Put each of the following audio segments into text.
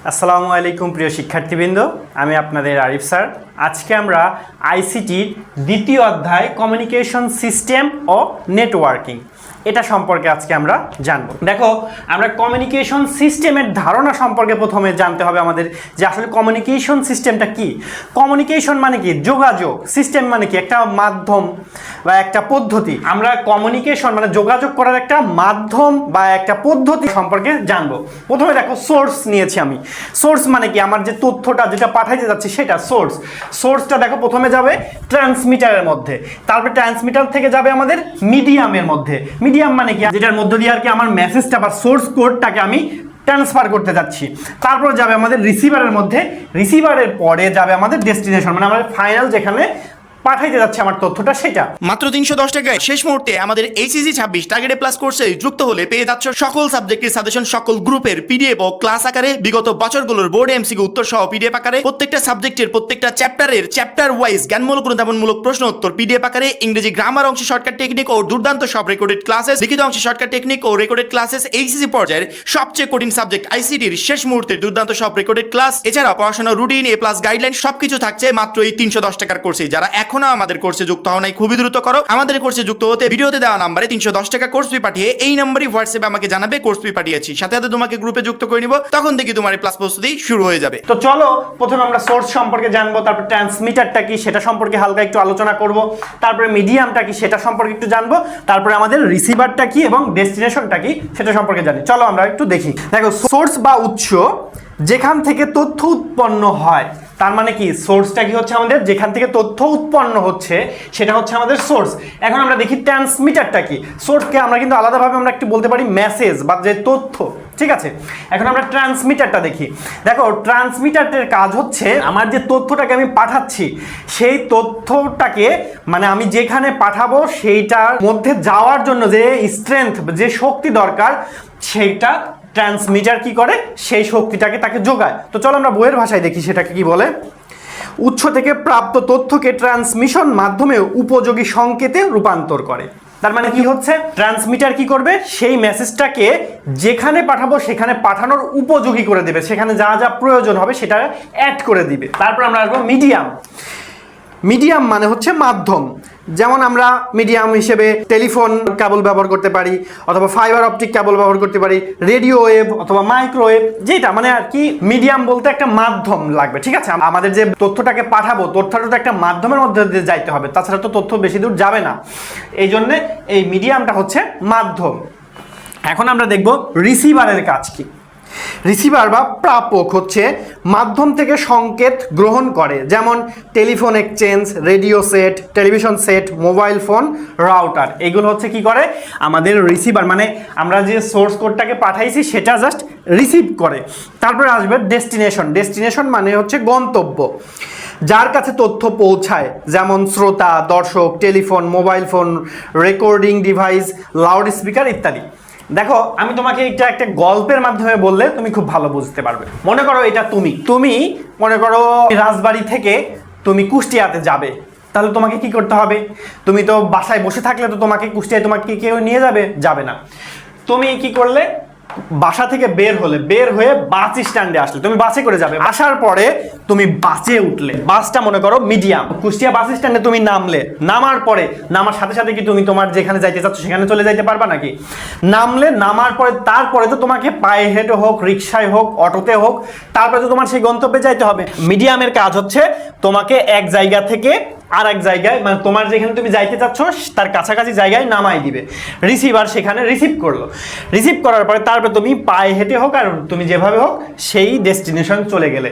আসসালামু আলাইকুম প্রিয় শিক্ষার্থীবৃন্দ, আমি আপনাদের আরিফ স্যার। আজকে আমরা আইসিটির দ্বিতীয় অধ্যায় কমিউনিকেশন সিস্টেম ও নেটওয়ার্কিং এটা সম্পর্কে আজকে আমরা জানব। দেখো, আমরা কমিউনিকেশন সিস্টেমের ধারণা সম্পর্কে প্রথমে জানতে হবে আমাদের, যে আসলে কমিউনিকেশন সিস্টেমটা কি। কমিউনিকেশন মানে কি? যোগাযোগ। সিস্টেম মানে কি? একটা মাধ্যম বা একটা পদ্ধতি। আমরা কমিউনিকেশন মানে যোগাযোগ করার একটা মাধ্যম বা একটা পদ্ধতি সম্পর্কে জানবো। প্রথমে দেখো, সোর্স নিয়েছি আমি। সোর্স মানে কি? আমার যে তথ্যটা যেটা পাঠাইতে যাচ্ছি সেটা সোর্স। সোর্সটা দেখো প্রথমে যাবে ট্রান্সমিটারের মধ্যে, তারপরে ট্রান্সমিটার থেকে যাবে আমাদের মিডিয়ামের মধ্যে। মিডিয়াম মানে কি? যেটার মধ্য দিয়ে আর কি আমার মেসেজটা বা সোর্স কোডটাকে আমি ট্রান্সফার করতে যাচ্ছি। তারপর যাবে আমাদের রিসিভারের মধ্যে, রিসিভারের পরে যাবে আমাদের ডেস্টিনেশন, মানে আমাদের ফাইনাল যেখানে পাঠাইতে যাচ্ছে আমার তথ্যটা সেটা। মাত্র 310 টাকায় শেষ মুহূর্তে আমাদের এইচএসসি 26 টার্গেট প্লাস কোর্সে যুক্ত হলে পেয়ে যাচ্ছ সকল সাবজেক্টের সাজেশন, সকল গ্রুপের পিডিএফ ও ক্লাস আকারে, বিগত বছরগুলোর বোর্ড এমসিকিউ উত্তর সহ পিডিএফ আকারে, প্রত্যেকটা সাবজেক্টের প্রত্যেকটা চ্যাপ্টারের চ্যাপ্টার ওয়াইজ জ্ঞানমূলক অনুধাবনমূলক প্রশ্ন উত্তর পিডিএফ আকারে, ইংরেজি গ্রামার অংশে শর্টকাট টেকনিক ও দুর্দান্ত সব রেকর্ডেড ক্লাসেস, লিখিত অংশে শর্টকাট টেকনিক ও রেকর্ডেড ক্লাসেস, এইচএসসি পর্যায়ের সবচেয়ে কঠিন সাবজেক্ট আইসিটির শেষ মুহূর্তের দুর্দান্ত সব রেকর্ডেড ক্লাস, এছাড়া পড়াশোনার রুটিন, এ প্লাস গাইডলাইন সবকিছু থাকছে মাত্র এই 310 টাকার কোর্সে। যারা এখনো আমাদের কোর্সে যুক্ত হও নাই, খুবই দ্রুত করো। আমাদের কোর্সে যুক্ত হতে ভিডিওতে দেওয়া নম্বরে 310 টাকা কোর্স ফি পাঠিয়ে এই নম্বরই হোয়াটসঅ্যাপে আমাকে জানাবে কোর্স ফি পাঠিয়েছি, সাথে সাথে তোমাকে গ্রুপে যুক্ত করে নিব। তখন দেখি তোমার এই প্লাস প্রস্তুতি শুরু হয়ে যাবে। তো চলো প্রথমে আমরা সোর্স সম্পর্কে জানবো, তারপর ট্রান্সমিটারটা কি সেটা সম্পর্কে হালকা একটু আলোচনা করব, তারপরে মিডিয়ামটা কি সেটা সম্পর্কে একটু জানবো, তারপরে আমাদের রিসিভারটা কি এবং ডেস্টিনেশনটা কি সেটা সম্পর্কে জানি। চলো আমরা একটু দেখি। দেখো, সোর্স বা উৎস যেখান থেকে তথ্য উৎপন্ন হয়, তার মানে কি? সোর্সটা কি হচ্ছে আমাদের? যেখান থেকে তথ্য উৎপন্ন হচ্ছে সেটা হচ্ছে আমাদের সোর্স। এখন আমরা দেখি ট্রান্সমিটারটা কি। সোর্সকে আমরা কিন্তু আলাদাভাবে আমরা একটু বলতে পারি মেসেজ বা যে তথ্য, ঠিক আছে। এখন আমরা ট্রান্সমিটারটা দেখি। দেখো, ট্রান্সমিটারের কাজ হচ্ছে আমার যে তথ্যটাকে আমি পাঠাচ্ছি সেই তথ্যটাকে মানে আমি যেখানে পাঠাবো সেইটার মধ্যে যাওয়ার জন্য যে স্ট্রেংথ, যে শক্তি দরকার, সেইটা ট্রান্সমিটার কি করে? সেই শক্তিটাকে তাকে যোগায়। তো চলো আমরা বইয়ের ভাষায় দেখি সেটাকে কি বলে। উৎস থেকে প্রাপ্ত তথ্যকে ট্রান্সমিশন মাধ্যমে উপযোগী সংকেতে রূপান্তর করে। তার মানে কি হচ্ছে? ট্রান্সমিটার কি করবে? সেই মেসেজটাকে যেখানে পাঠাবো সেখানে পাঠানোর উপযোগী করে দেবে, সেখানে যা যা প্রয়োজন হবে সেটা অ্যাড করে দিবে। তারপর আমরা আসবো মিডিয়াম। মিডিয়াম মানে হচ্ছে মাধ্যম। যেমন আমরা মিডিয়াম হিসেবে টেলিফোন কেবল ব্যবহার করতে পারি, অথবা ফাইবার অপটিক কেবল ব্যবহার করতে পারি, রেডিও ওয়েভ অথবা মাইক্রোওয়েভ, যেটা মানে আর কি মিডিয়াম বলতে একটা মাধ্যম লাগবে, ঠিক আছে। আমাদের যে তথ্যটাকে পাঠাবো, তথ্যটা তো একটা মাধ্যমের মধ্যে দিয়ে যাইতে হবে, তাছাড়া তো তথ্য বেশি দূর যাবে না। এই জন্যে এই মিডিয়ামটা হচ্ছে মাধ্যম। এখন আমরা দেখব রিসিভারের কাজ কি। রিসিভার বা প্রাপক হচ্ছে মাধ্যম থেকে সংকেত গ্রহণ করে, যেমন telephone exchange, radio set, television set, mobile phone, router. এগুলো হচ্ছে কি করে? আমাদের রিসিভার, মানে আমরা যে সোর্স কোডটাকে পাঠাইছি সেটা জাস্ট রিসিভ করে। তারপরে আসবে ডেস্টিনেশন। ডেস্টিনেশন মানে হচ্ছে গন্তব্য, যার কাছে তথ্য পৌঁছায়, যেমন শ্রোতা, দর্শক, telephone, mobile phone, recording device, loud speaker ইত্যাদি। দেখো, আমি তোমাকে এটা একটা গল্পের মাধ্যমে বললে তুমি খুব ভালো বুঝতে পারবে। মনে করো এটা তুমি মনে করো রাজবাড়ি থেকে তুমি কুষ্টিয়াতে যাবে, তাহলে তোমাকে কি করতে হবে? তুমি তো বাসায় বসে থাকলে তো তোমাকে কুষ্টিয়ায় তোমাকে কেউ নিয়ে যাবে না। তুমি কি করলে? বাসা থেকে বের হয়ে বাস স্ট্যান্ডে আসলে, তুমি বাসে করে যাবে। আসার পরে তুমি বাসে উঠলে, বাসটা মনে করো মিডিয়াম। কুষ্টিয়া বাস স্ট্যান্ডে তুমি নামার পরে, নামার সাথে সাথে কি তুমি তোমার যেখানে যাইতে চাচ্ছ সেখানে চলে যাইতে পারবা নাকি? নামার পরে তারপরে তো তোমাকে পায়ে হেঁটে হোক, রিক্সায় হোক, অটোতে হোক, তারপরে তো তোমার সেই গন্তব্যে যাইতে হবে। মিডিয়ামের কাজ হচ্ছে তোমাকে এক জায়গা থেকে আর এক জায়গায়, মানে তোমার যেখানে তুমি যাইতে চাচ্ছ তার কাছাকাছি জায়গায় নামাই দিবে। রিসিভার সেখানে রিসিভ করলো। রিসিভ করার পরে তারপরে তুমি পায়ে হেঁটে হোক আর তুমি যেভাবে হোক সেই ডেস্টিনেশন চলে গেলে।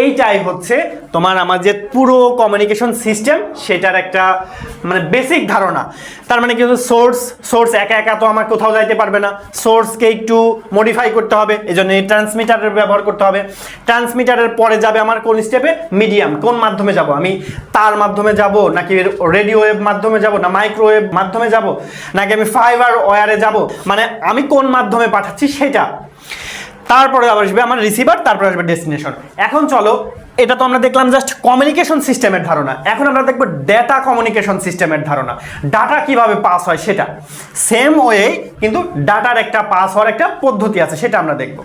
এইটাই হচ্ছে তোমার আমার যে পুরো কমিউনিকেশন সিস্টেম সেটার একটা মানে বেসিক ধারণা। তার মানে কি হচ্ছে? সোর্স একা একা তো আমার কোথাও যাইতে পারবে না, সোর্সকে একটু মডিফাই করতে হবে, এই জন্য এই ট্রান্সমিটারের ব্যবহার করতে হবে। ট্রান্সমিটারের পরে যাবে আমার কোন স্টেপে? মিডিয়াম। কোন মাধ্যমে যাব? আমি তার মাধ্যমে যাব, নাকি রেডিও ওয়েভ মাধ্যমে যাব, না মাইক্রোওয়েভ মাধ্যমে যাব, নাকি আমি ফাইবার ওয়্যারে যাব, মানে আমি কোন মাধ্যমে পাঠাচ্ছি সেটা। তারপরে আবার আসবে আমার রিসিভার, তারপরে আসবে ডেস্টিনেশন। এখন চলো, এটা তো আমরা দেখলাম জাস্ট কমিউনিকেশন সিস্টেমের ধারণা। এখন আমরা দেখব ডেটা কমিউনিকেশন সিস্টেমের ধারণা। ডাটা কিভাবে পাস হয় সেটা। সেম ওয়ে কিন্তু ডাটার একটা পাস হওয়ার একটা পদ্ধতি আছে, সেটা আমরা দেখব।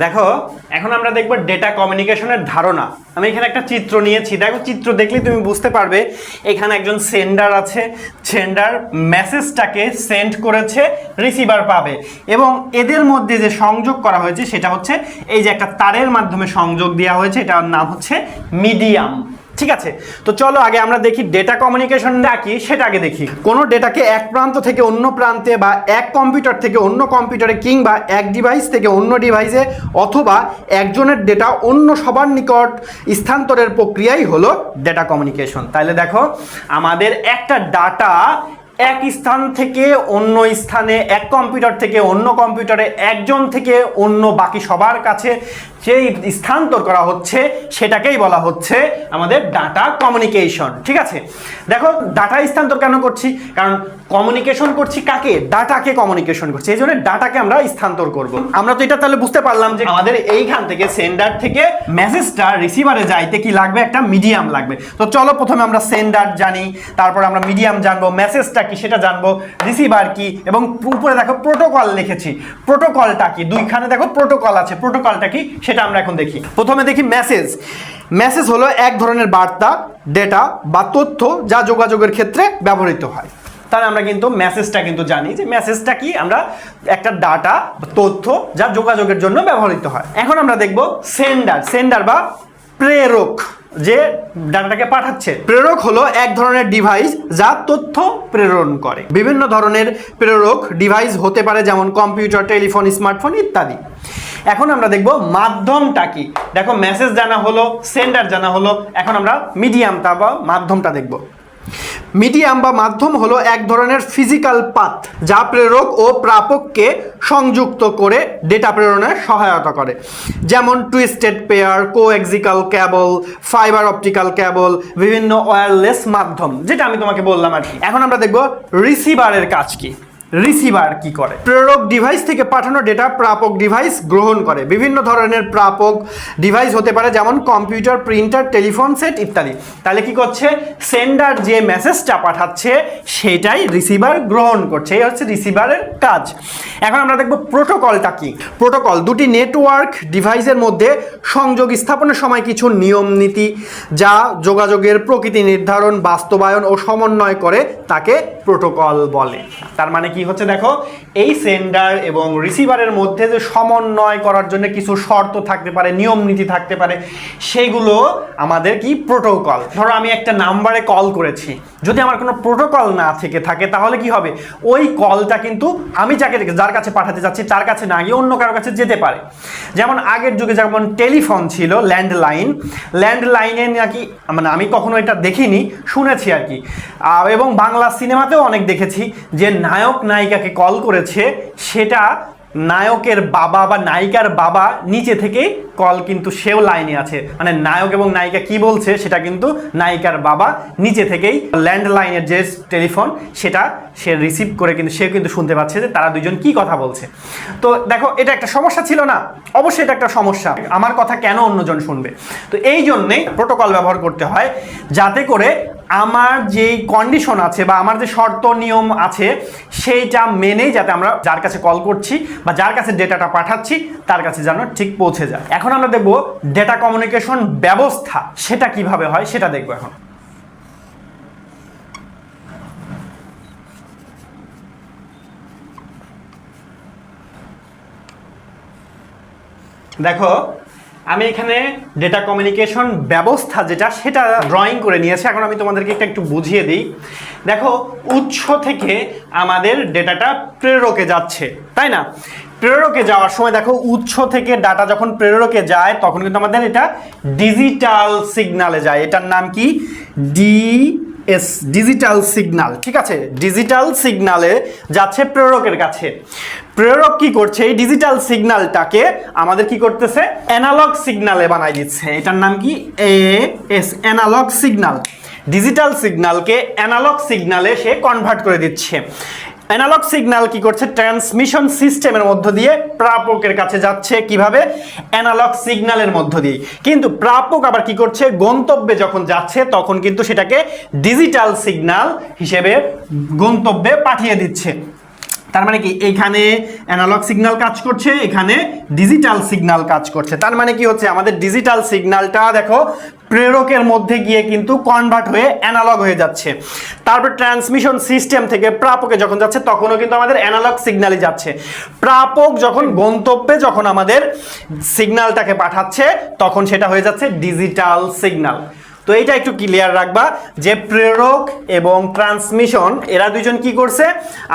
দেখো এখন আমরা দেখব ডেটা কমিউনিকেশনের ধারণা। আমি এখানে একটা চিত্র নিয়েছি, দেখো চিত্র দেখলে তুমি বুঝতে পারবে এখানে একজন সেন্ডার আছে, সেন্ডার মেসেজটাকে সেন্ড করেছে, রিসিভার পাবে, এবং এদের মধ্যে যে সংযোগ করা হয়েছে সেটা হচ্ছে এই যে একটা তারের মাধ্যমে সংযোগ দেওয়া হয়েছে, এটার নাম হচ্ছে মিডিয়াম। ঠিক আছে, তো চলো আগে আমরা দেখি ডেটা কমিউনিকেশনটা কি সেটা আগে দেখি। কোনো ডেটাকে এক প্রান্ত থেকে অন্য প্রান্তে বা এক কম্পিউটার থেকে অন্য কম্পিউটারে কিংবা এক ডিভাইস থেকে অন্য ডিভাইসে অথবা একজনের ডেটা অন্য সবার নিকট স্থানান্তরের প্রক্রিয়াই হলো ডেটা কমিউনিকেশন। তাহলে দেখো আমাদের একটা ডাটা এক স্থান থেকে অন্য স্থানে, এক কম্পিউটার থেকে অন্য কম্পিউটারে, একজন থেকে অন্য বাকি সবার কাছে যেই স্থানান্তর করা হচ্ছে সেটাকেই বলা হচ্ছে আমাদের ডাটা কমিউনিকেশন। ঠিক আছে, দেখো ডাটা স্থানান্তর কেন করছি, কারণ কমিউনিকেশন করছি কাকে, ডাটাকে কমিউনিকেশন করছি, এই জন্য ডাটাকে আমরা স্থানান্তর করব। আমরা তো এটা তাহলে বুঝতে পারলাম যে আমাদের এইখান থেকে সেন্ডার থেকে মেসেজটা রিসিভারে যাইতে কি লাগবে, একটা মিডিয়াম লাগবে। তো চলো প্রথমে আমরা সেন্ডার জানি, তারপর আমরা মিডিয়াম জানবো, মেসেজটা কি সেটা জানবো, রিসিভার কি, এবং উপরে দেখো প্রোটোকল লিখেছি, প্রোটোকলটা কি, দুইখানে দেখো প্রোটোকল আছে, প্রোটোকলটা কি সেটা আমরা এখন দেখি। প্রথমে দেখি মেসেজ। মেসেজ হলো এক ধরনের বার্তা, ডেটা বা তথ্য যা যোগাযোগের ক্ষেত্রে ব্যবহৃত হয়। তাহলে আমরা কিন্তু মেসেজটা কিন্তু জানি যে মেসেজটা কি, আমরা একটা ডাটা তথ্য যা যোগাযোগের জন্য ব্যবহৃত হয়। এখন আমরা দেখব সেন্ডার। সেন্ডার বা প্রেরক, যে ডাটাটাকে পাঠাচ্ছে। প্রেরক হলো এক ধরনের ডিভাইস যা তথ্য প্রেরণ করে। বিভিন্ন ধরনের প্রেরক ডিভাইস হতে পারে, যেমন কম্পিউটার, টেলিফোন, স্মার্টফোন ইত্যাদি। এখন আমরা দেখব মাধ্যমটা কি। দেখো মেসেজ জানা হলো, সেন্ডার জানা হলো, এখন আমরা মিডিয়ামটা বা মাধ্যমটা দেখব। মিডিয়াম বা মাধ্যম হলো এক ধরনের ফিজিক্যাল পাথ যা প্রেরক ও প্রাপককে সংযুক্ত করে ডেটা প্রেরণে সহায়তা করে, যেমন টুইস্টেড পেয়ার, কোএক্সিক্যাল কেবল, ফাইবার অপটিক্যাল কেবল, বিভিন্ন ওয়্যারলেস মাধ্যম, যেটা আমি তোমাকে বললাম আর কি। এখন আমরা দেখব রিসিভারের কাজ কি। রিসিভার কি করে, প্রেরক ডিভাইস থেকে পাঠানো ডেটা প্রাপক ডিভাইস গ্রহণ করে। বিভিন্ন ধরনের প্রাপক ডিভাইস হতে পারে, যেমন কম্পিউটার, প্রিন্টার, টেলিফোন সেট ইত্যাদি। তাহলে কি করছে, সেন্ডার যে মেসেজটা পাঠাচ্ছে সেটাই রিসিভার গ্রহণ করছে, এই হচ্ছে রিসিভারের কাজ। এখন আমরা দেখব প্রোটোকলটা কি। প্রোটোকল দুটি নেটওয়ার্ক ডিভাইসের মধ্যে সংযোগ স্থাপনের সময় কিছু নিয়ম নীতি যা যোগাযোগের প্রকৃতি নির্ধারণ, বাস্তবায়ন ও সমন্বয় করে তাকে প্রোটোকল বলে। তার মানে কি হচ্ছে, দেখো এই সেন্ডার এবং রিসিভারের মধ্যে যে সমন্বয় করার জন্য কিছু শর্ত থাকতে পারে, নিয়ম নীতি থাকতে পারে, সেগুলো আমাদের কি প্রোটোকল। ধরো আমি একটা নাম্বারে কল করেছি, যদি আমার কোনো প্রোটোকল না থেকে থাকে তাহলে কি হবে, ওই কলটা কিন্তু আমি যার কাছে পাঠাতে যাচ্ছি তার কাছে না গিয়ে অন্য কারোর কাছে যেতে পারে। যেমন আগের যুগে যেমন টেলিফোন ছিল, ল্যান্ডলাইন, ল্যান্ডলাইনে নাকি, মানে আমি কখনো এটা দেখিনি, শুনেছি আর কি, এবং বাংলা সিনেমাতেও অনেক দেখেছি যে নায়ক নায়িকাকে কল করেছে, সেটা নায়কের বাবা বা নায়িকার বাবা নিচে থেকে কল, কিন্তু সেও লাইনে আছে, মানে নায়ক এবং নায়িকা কি বলছে সেটা কিন্তু নায়িকার বাবা নিচে থেকেই ল্যান্ডলাইনের যে টেলিফোন সেটা সে রিসিভ করে কিন্তু সে কিন্তু শুনতে পাচ্ছে যে তারা দুজন কি কথা বলছে। তো দেখো এটা একটা সমস্যা ছিল না, অবশ্যই এটা একটা সমস্যা, আমার কথা কেন অন্যজন শুনবে। তো এই জন্যেই প্রোটোকল ব্যবহার করতে হয়, যাতে করে আমার যেই কন্ডিশন আছে বা আমার যে শর্ত নিয়ম আছে সেইটা মেনেই যাতে আমরা যার কাছে কল করছি বা যার কাছে ডেটাটা পাঠাচ্ছি তার কাছে যেন ঠিক পৌঁছে যায়। এখন আমরা দেখব ডেটা কমিউনিকেশন ব্যবস্থা সেটা কিভাবে হয় সেটা দেখব। এখন দেখো আমি এখানে ডেটা কমিউনিকেশন ব্যবস্থা যেটা সেটা ড্রয়িং করে নিয়েছি। এখন আমি তোমাদেরকে একটু বুঝিয়ে দিই। দেখো উৎস থেকে আমাদের ডেটাটা প্রেরকে যাচ্ছে, তাই না? প্রেরকে যাওয়ার সময় দেখো উৎস থেকে ডাটা যখন প্রেরকে যায় তখন কিন্তু আমাদের এটা ডিজিটাল সিগনালে যায়। এটার নাম কি, ডিজিটাল সিগন্যাল। ঠিক আছে, ডিজিটাল সিগন্যালে যাচ্ছে প্রেরকের কাছে। প্রেরক কি করছে, এই ডিজিটাল সিগন্যালটাকে আমাদের কি করতেছে, অ্যানালগ সিগন্যালে বানাই দিচ্ছে। এটার নাম কি, অ্যানালগ সিগন্যাল। ডিজিটাল সিগন্যালকে অ্যানালগ সিগন্যালে সে কনভার্ট করে দিচ্ছে। অ্যানালগ সিগন্যাল কি করছে, ট্রান্সমিশন সিস্টেমের মধ্য দিয়ে প্রাপকের কাছে যাচ্ছে। কিভাবে, অ্যানালগ সিগন্যালের মধ্য দিয়ে। কিন্তু প্রাপক আবার কি করছে, গন্তব্যে যখন যাচ্ছে তখন কিন্তু সেটাকে ডিজিটাল সিগন্যাল হিসেবে গন্তব্যে পাঠিয়ে দিচ্ছে। তার মানে কি এখানে অ্যানালগ সিগন্যাল কাজ করছে, এখানে ডিজিটাল সিগন্যাল কাজ করছে। তার মানে কি হচ্ছে আমাদের ডিজিটাল সিগন্যালটা দেখো প্রেরকের মধ্যে গিয়ে কিন্তু কনভার্ট হয়ে অ্যানালগ হয়ে যাচ্ছে। তারপর ট্রান্সমিশন সিস্টেম থেকে প্রাপকে যখন যাচ্ছে তখনও কিন্তু আমাদের অ্যানালগ সিগন্যালই যাচ্ছে। প্রাপক যখন গন্তব্যে যখন আমাদের সিগন্যালটাকে পাঠাচ্ছে তখন সেটা হয়ে যাচ্ছে ডিজিটাল সিগন্যাল। তো এইটা একটু ক্লিয়ার রাখবা যে প্রেরক এবং ট্রান্সমিশন এরা দুইজন কি করছে,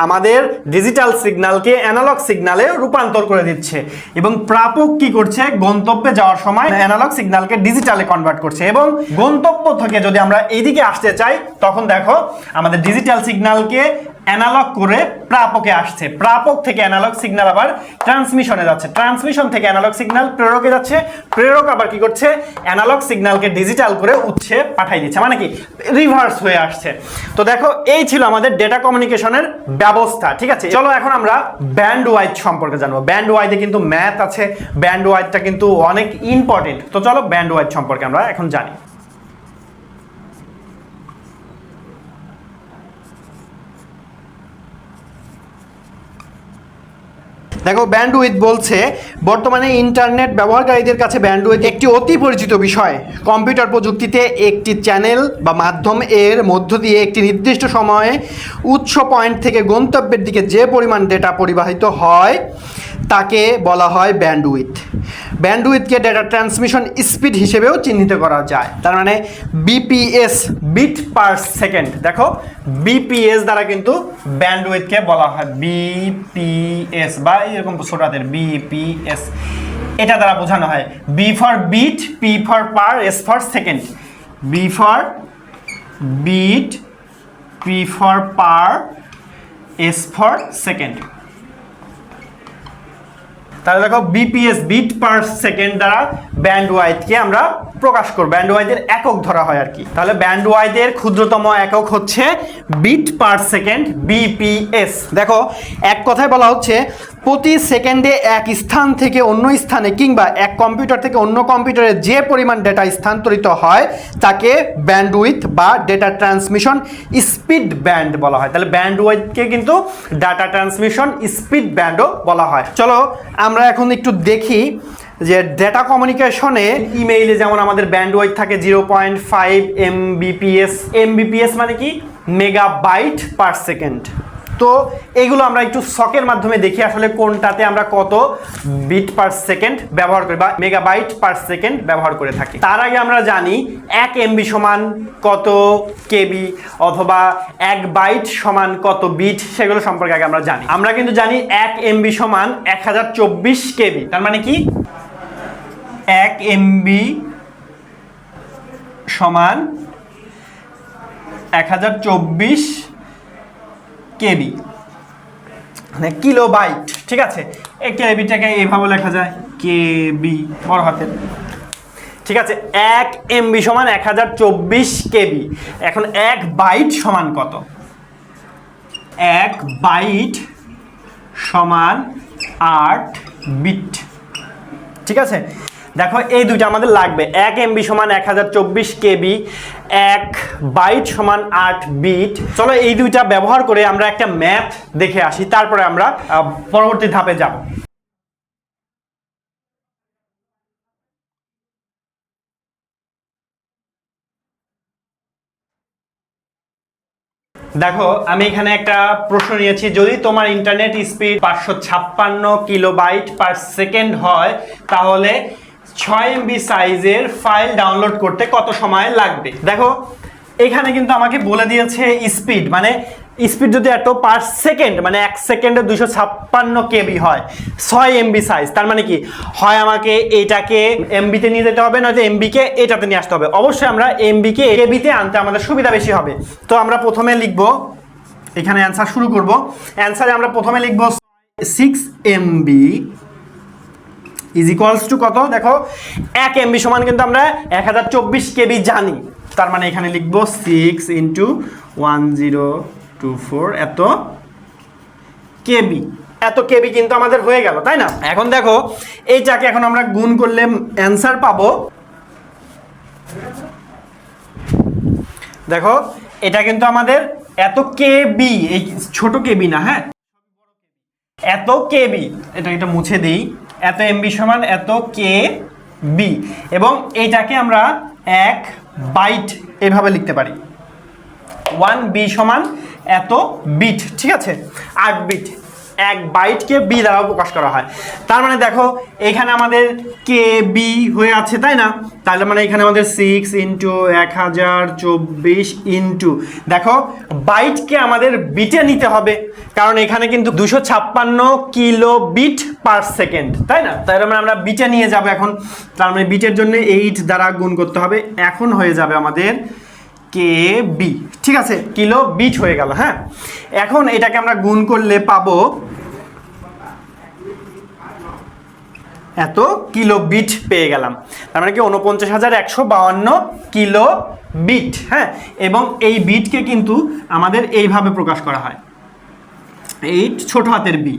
আমাদের ডিজিটাল সিগন্যালকে অ্যানালগ সিগন্যালে রূপান্তর করে দিচ্ছে, এবং প্রাপক কি করছে, গন্তব্যে যাওয়ার সময় অ্যানালগ সিগন্যালকে ডিজিটালে কনভার্ট করছে। এবং গন্তব্য থেকে যদি আমরা এইদিকে আসতে চাই তখন দেখো আমাদের ডিজিটাল সিগন্যালকে অ্যানালগ করে প্রাপকে আসছে, প্রাপক থেকে অ্যানালগ সিগন্যাল আবার ট্রান্সমিশনে যাচ্ছে, ট্রান্সমিশন থেকে অ্যানালগ সিগন্যাল প্রেরকে যাচ্ছে, প্রেরক আবার কি করছে, অ্যানালগ সিগন্যালকে ডিজিটাল করে উৎসে পাঠিয়ে দিচ্ছে, মানে কি রিভার্স হয়ে আসছে। তো দেখো এই ছিল আমাদের ডেটা কমিউনিকেশনের ব্যবস্থা। ঠিক আছে, চলো এখন আমরা ব্যান্ড ওয়াইড সম্পর্কে জানবো। ব্যান্ড ওয়াইডে কিন্তু ম্যাথ আছে, ব্যান্ড ওয়াইডটা কিন্তু অনেক ইম্পর্টেন্ট। তো চলো ব্যান্ড ওয়াইড সম্পর্কে আমরা এখন জানি। দেখো ব্যান্ডউইথ বলছে বর্তমানে ইন্টারনেট ব্যবহারকারীদের কাছে ব্যান্ডউইথ একটি অতি পরিচিত বিষয়। কম্পিউটার প্রযুক্তিতে একটি চ্যানেল বা মাধ্যম এর মধ্য দিয়ে একটি নির্দিষ্ট সময়ে উৎস পয়েন্ট থেকে গন্তব্যের দিকে যে পরিমাণ ডেটা পরিবাহিত হয় তাকে বলা হয় ব্যান্ডউইথ। ব্যান্ডউইথকে ডেটা ট্রান্সমিশন স্পিড হিসেবেও চিহ্নিত করা যায়। তার মানে বিপিএস, বিট পার সেকেন্ড। দেখো বিপিএস দ্বারা কিন্তু ব্যান্ডউইথকে বলা হয় বিপিএস, বা এরকম ছোটাদের বিপিএস, এটা দ্বারা বোঝানো হয়। B for bit, P for per, S for second. B for bit, P for per, S for second. তাহলে দেখো বিপিএস, বিট পার সেকেন্ড দ্বারা ব্যান্ডউইথকে আমরা প্রকাশ করব, ব্যান্ডউইথের একক ধরা হয় আর কি। তাহলে ব্যান্ডউইথের ক্ষুদ্রতম একক হচ্ছে বিট পার সেকেন্ড, বিপিএস। দেখো এক কথায় বলা হচ্ছে প্রতি সেকেন্ডে এক স্থান থেকে অন্য স্থানে কিংবা এক কম্পিউটার থেকে অন্য কম্পিউটারে যে পরিমাণ ডেটা স্থানান্তরিত হয় তাকে ব্যান্ডউইথ বা ডেটা ট্রান্সমিশন স্পিড ব্যান্ড বলা হয়। তাহলে ব্যান্ডউইথকে কিন্তু ডাটা ট্রান্সমিশন স্পিড ব্যান্ডও বলা হয়। চলো আমরা এখন একটু দেখি যে ডেটা কমিউনিকেশনে ইমেইলে যেমন আমাদের ব্যান্ডউইথ থাকে 0.5 এমবিপিএস। এমবিপিএস মানে কি, মেগাবাইট পার সেকেন্ড। তো এইগুলো আমরা একটু শকের মাধ্যমে দেখি আসলে কোনটাতে আমরা কত বিট পার সেকেন্ড ব্যবহার করি বা মেগাবাইট পার সেকেন্ড ব্যবহার করে থাকি। তার আগে আমরা জানি 1 এমবি সমান কত কেবি অথবা 1 বাইট সমান কত বিট, সেগুলো সম্পর্কে আগে আমরা জানি। আমরা কিন্তু জানি 1 এমবি সমান 1024 কেবি। তার মানে কি 1 এমবি সমান 1024 কেবি, মানে কিলোবাইট। ঠিক আছে, এই কেবিটাকে এইভাবে লেখা যায় কেবি বড় হাতের। ঠিক আছে, 1 এমবি সমান 1024 কেবি। এখন 1 বাইট সমান কত? 1 বাইট সমান 8 বিট। ঠিক আছে, দেখো এই দুইটা আমাদের লাগবে। 1 এমবি সমান 1024 কেবি, 1 বাইট সমান 8 বিট। চলো এই দুইটা ব্যবহার করে আমরা একটা ম্যাথ দেখে আসি, তারপরে আমরা পরবর্তী ধাপে যাব। দেখো আমি এখানে একটা প্রশ্ন নিয়েছি, যদি তোমার internet speed 556 kilobyte per second হয় তাহলে 6 এমবি সাইজের ফাইল ডাউনলোড করতে কত সময় লাগবে? দেখো এখানে কিন্তু আমাকে বলে দিয়েছে স্পিড, মানে স্পিড যদি এত পার সেকেন্ড মানে 1 সেকেন্ডে 256 কেবি হয়, 6 এমবি সাইজ, তার মানে কি হয় আমাকে এইটাকে এমবিতে নিয়ে যেতে হবে, নয়তো এমবিকে এটাতে নিয়ে আসতে হবে। অবশ্যই আমরা এমবিকে কেবিতে আনতে আমাদের সুবিধা বেশি হবে। তো আমরা প্রথমে লিখব, এখানে অ্যান্সার শুরু করব। অ্যান্সারে আমরা প্রথমে লিখব 6 এমবি ইজ ইকুয়ালস টু কত? দেখো 1 এমবি সমান কিন্তু আমরা 1024 কেবি জানি, তার মানে এখানে লিখব 6 ইন্টু 1024 এত কেবি। এত কেবি কিন্তু আমাদের হয়ে গেল, তাই না? এখন দেখো এইটাকে এখন আমরা গুণ করলে অ্যান্সার পাবো। দেখো এটা কিন্তু আমাদের এত কেবি, এই ছোট কেবি না, হ্যাঁ এত কেবি, এটা মুছে দিই, এত এমবি সমান এত কেবি, এবং এইটাকে আমরা 1 বাইট এভাবে লিখতে পারি। 1 বি সমান এত বিট, ঠিক আছে, 8 বিট। 1 বাইটকে বি দ্বারা প্রকাশ করা হয়। তার মানে দেখো এখানে আমাদের কে বি হয়ে আছে, তাই না? তাহলে মানে এখানে আমাদের 6 ইন্টু 1024 ইন্টু, দেখো বাইটকে আমাদের বিটে নিতে হবে, কারণ এখানে কিন্তু 256 কিলো বিট পার সেকেন্ড, তাই না? তাই মানে আমরা বিটে নিয়ে যাব এখন। তার মানে বিটের জন্য 8 দ্বারা গুণ করতে হবে, এখন হয়ে যাবে আমাদের কে বি, ঠিক আছে, কিলো বিট হয়ে গেল। হ্যাঁ, এখন এটাকে আমরা গুণ করলে পাবো এত কিলো বিট পেয়ে গেলাম। তার মানে কি 49,152 কিলো বিট। হ্যাঁ, এবং এই বিটকে কিন্তু আমাদের এইভাবে প্রকাশ করা হয়, এই ছোট হাতের বি।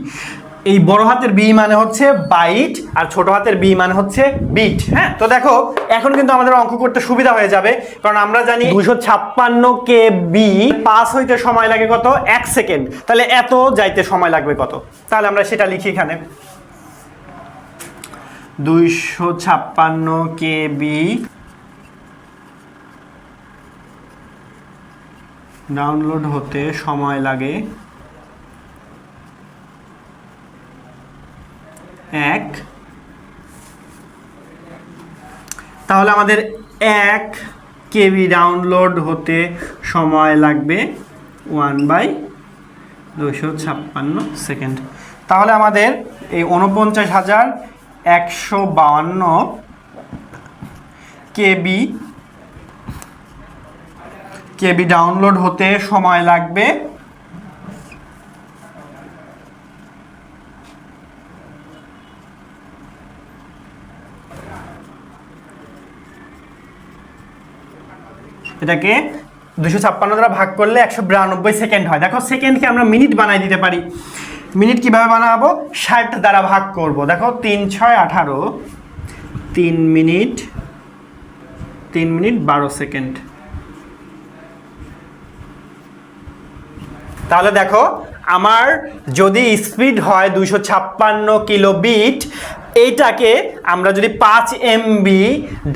এই বড় হাতের বি মানে হচ্ছে বাইট, আর ছোট হাতের বি মানে হচ্ছে বিট। হ্যাঁ, তো দেখো এখন কিন্তু আমাদের অঙ্ক করতে সুবিধা হয়ে যাবে, কারণ আমরা জানি 256 কে বি পাস হইতে সময় লাগে কত? 1 সেকেন্ড। তাহলে এত যাইতে সময় লাগবে কত? তাহলে আমরা সেটা লিখি এখানে, 256 কে বি ডাউনলোড হতে সময় লাগে 1। তাহলে আমাদের 1 কেবি ডাউনলোড হতে সময় লাগবে 1/256 সেকেন্ড। তাহলে আমাদের এই 49,152 কেবি ডাউনলোড হতে সময় লাগবে এটাকে 256 দ্বারা ভাগ করলে 192 সেকেন্ড হয়। দেখো সেকেন্ডকে আমরা মিনিট বানাই দিতে পারি। মিনিট কিভাবে বানাবো? 60 দ্বারা ভাগ করব। দেখো 3 6 18, 3 মিনিট 12 সেকেন্ড। তাহলে দেখো আমার যদি স্পিড হয় 256 কিলো বিট, এইটাকে আমরা যদি 5 MB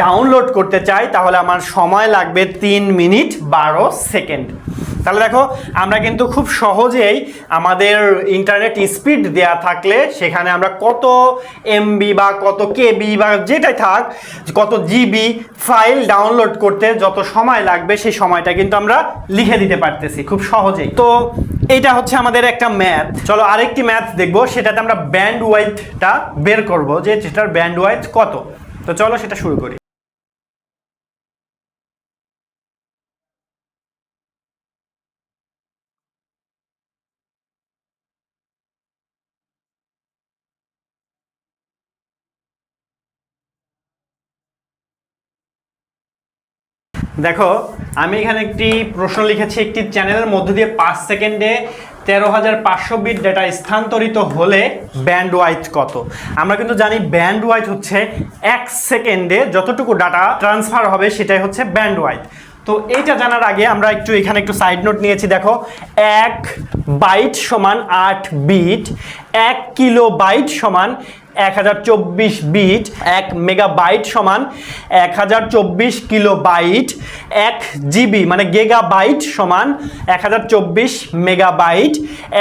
ডাউনলোড করতে চাই তাহলে আমার সময় লাগবে 3 মিনিট 12 সেকেন্ড। তাহলে দেখো আমরা কিন্তু খুব সহজেই আমাদের ইন্টারনেট স্পিড দেয়া থাকলে সেখানে আমরা কত MB বা কত KB বা যেটাই থাক, কত GB ফাইল ডাউনলোড করতে যত সময় লাগবে সেই সময়টা কিন্তু আমরা লিখে দিতে পারতেছি খুব সহজেই। তো এইটা হচ্ছে আমাদের একটা ম্যাথ। চলো আরেকটি ম্যাথ দেখবো, সেটাতে আমরা ব্যান্ডউইথটা বের করব, যে সেটার ব্যান্ডউইথ কত। তো চলো সেটা শুরু করি। দেখো আমি এখানে একটি প্রশ্ন লিখেছি, একটি চ্যানেলের মধ্য দিয়ে 5 সেকেন্ডে 13,500 বিট ডেটা স্থানান্তরিত হলে ব্যান্ডউইথ কত। আমরা কিন্তু জানি ব্যান্ডউইথ হচ্ছে 1 সেকেন্ডে যতটুকু ডাটা ট্রান্সফার হবে সেটাই হচ্ছে ব্যান্ডউইথ। তো এইটা জানার আগে আমরা এখানে একটু সাইড নোট নিয়েছি। দেখো 1 বাইট সমান 8 বিট, 1 কিলো বাইট সমান 1024 বিট, 1 মেগাবাইট সমান 1024 কিলো বাইট, 1 জিবি মানে গিগাবাইট সমান 1024 মেগাবাইট,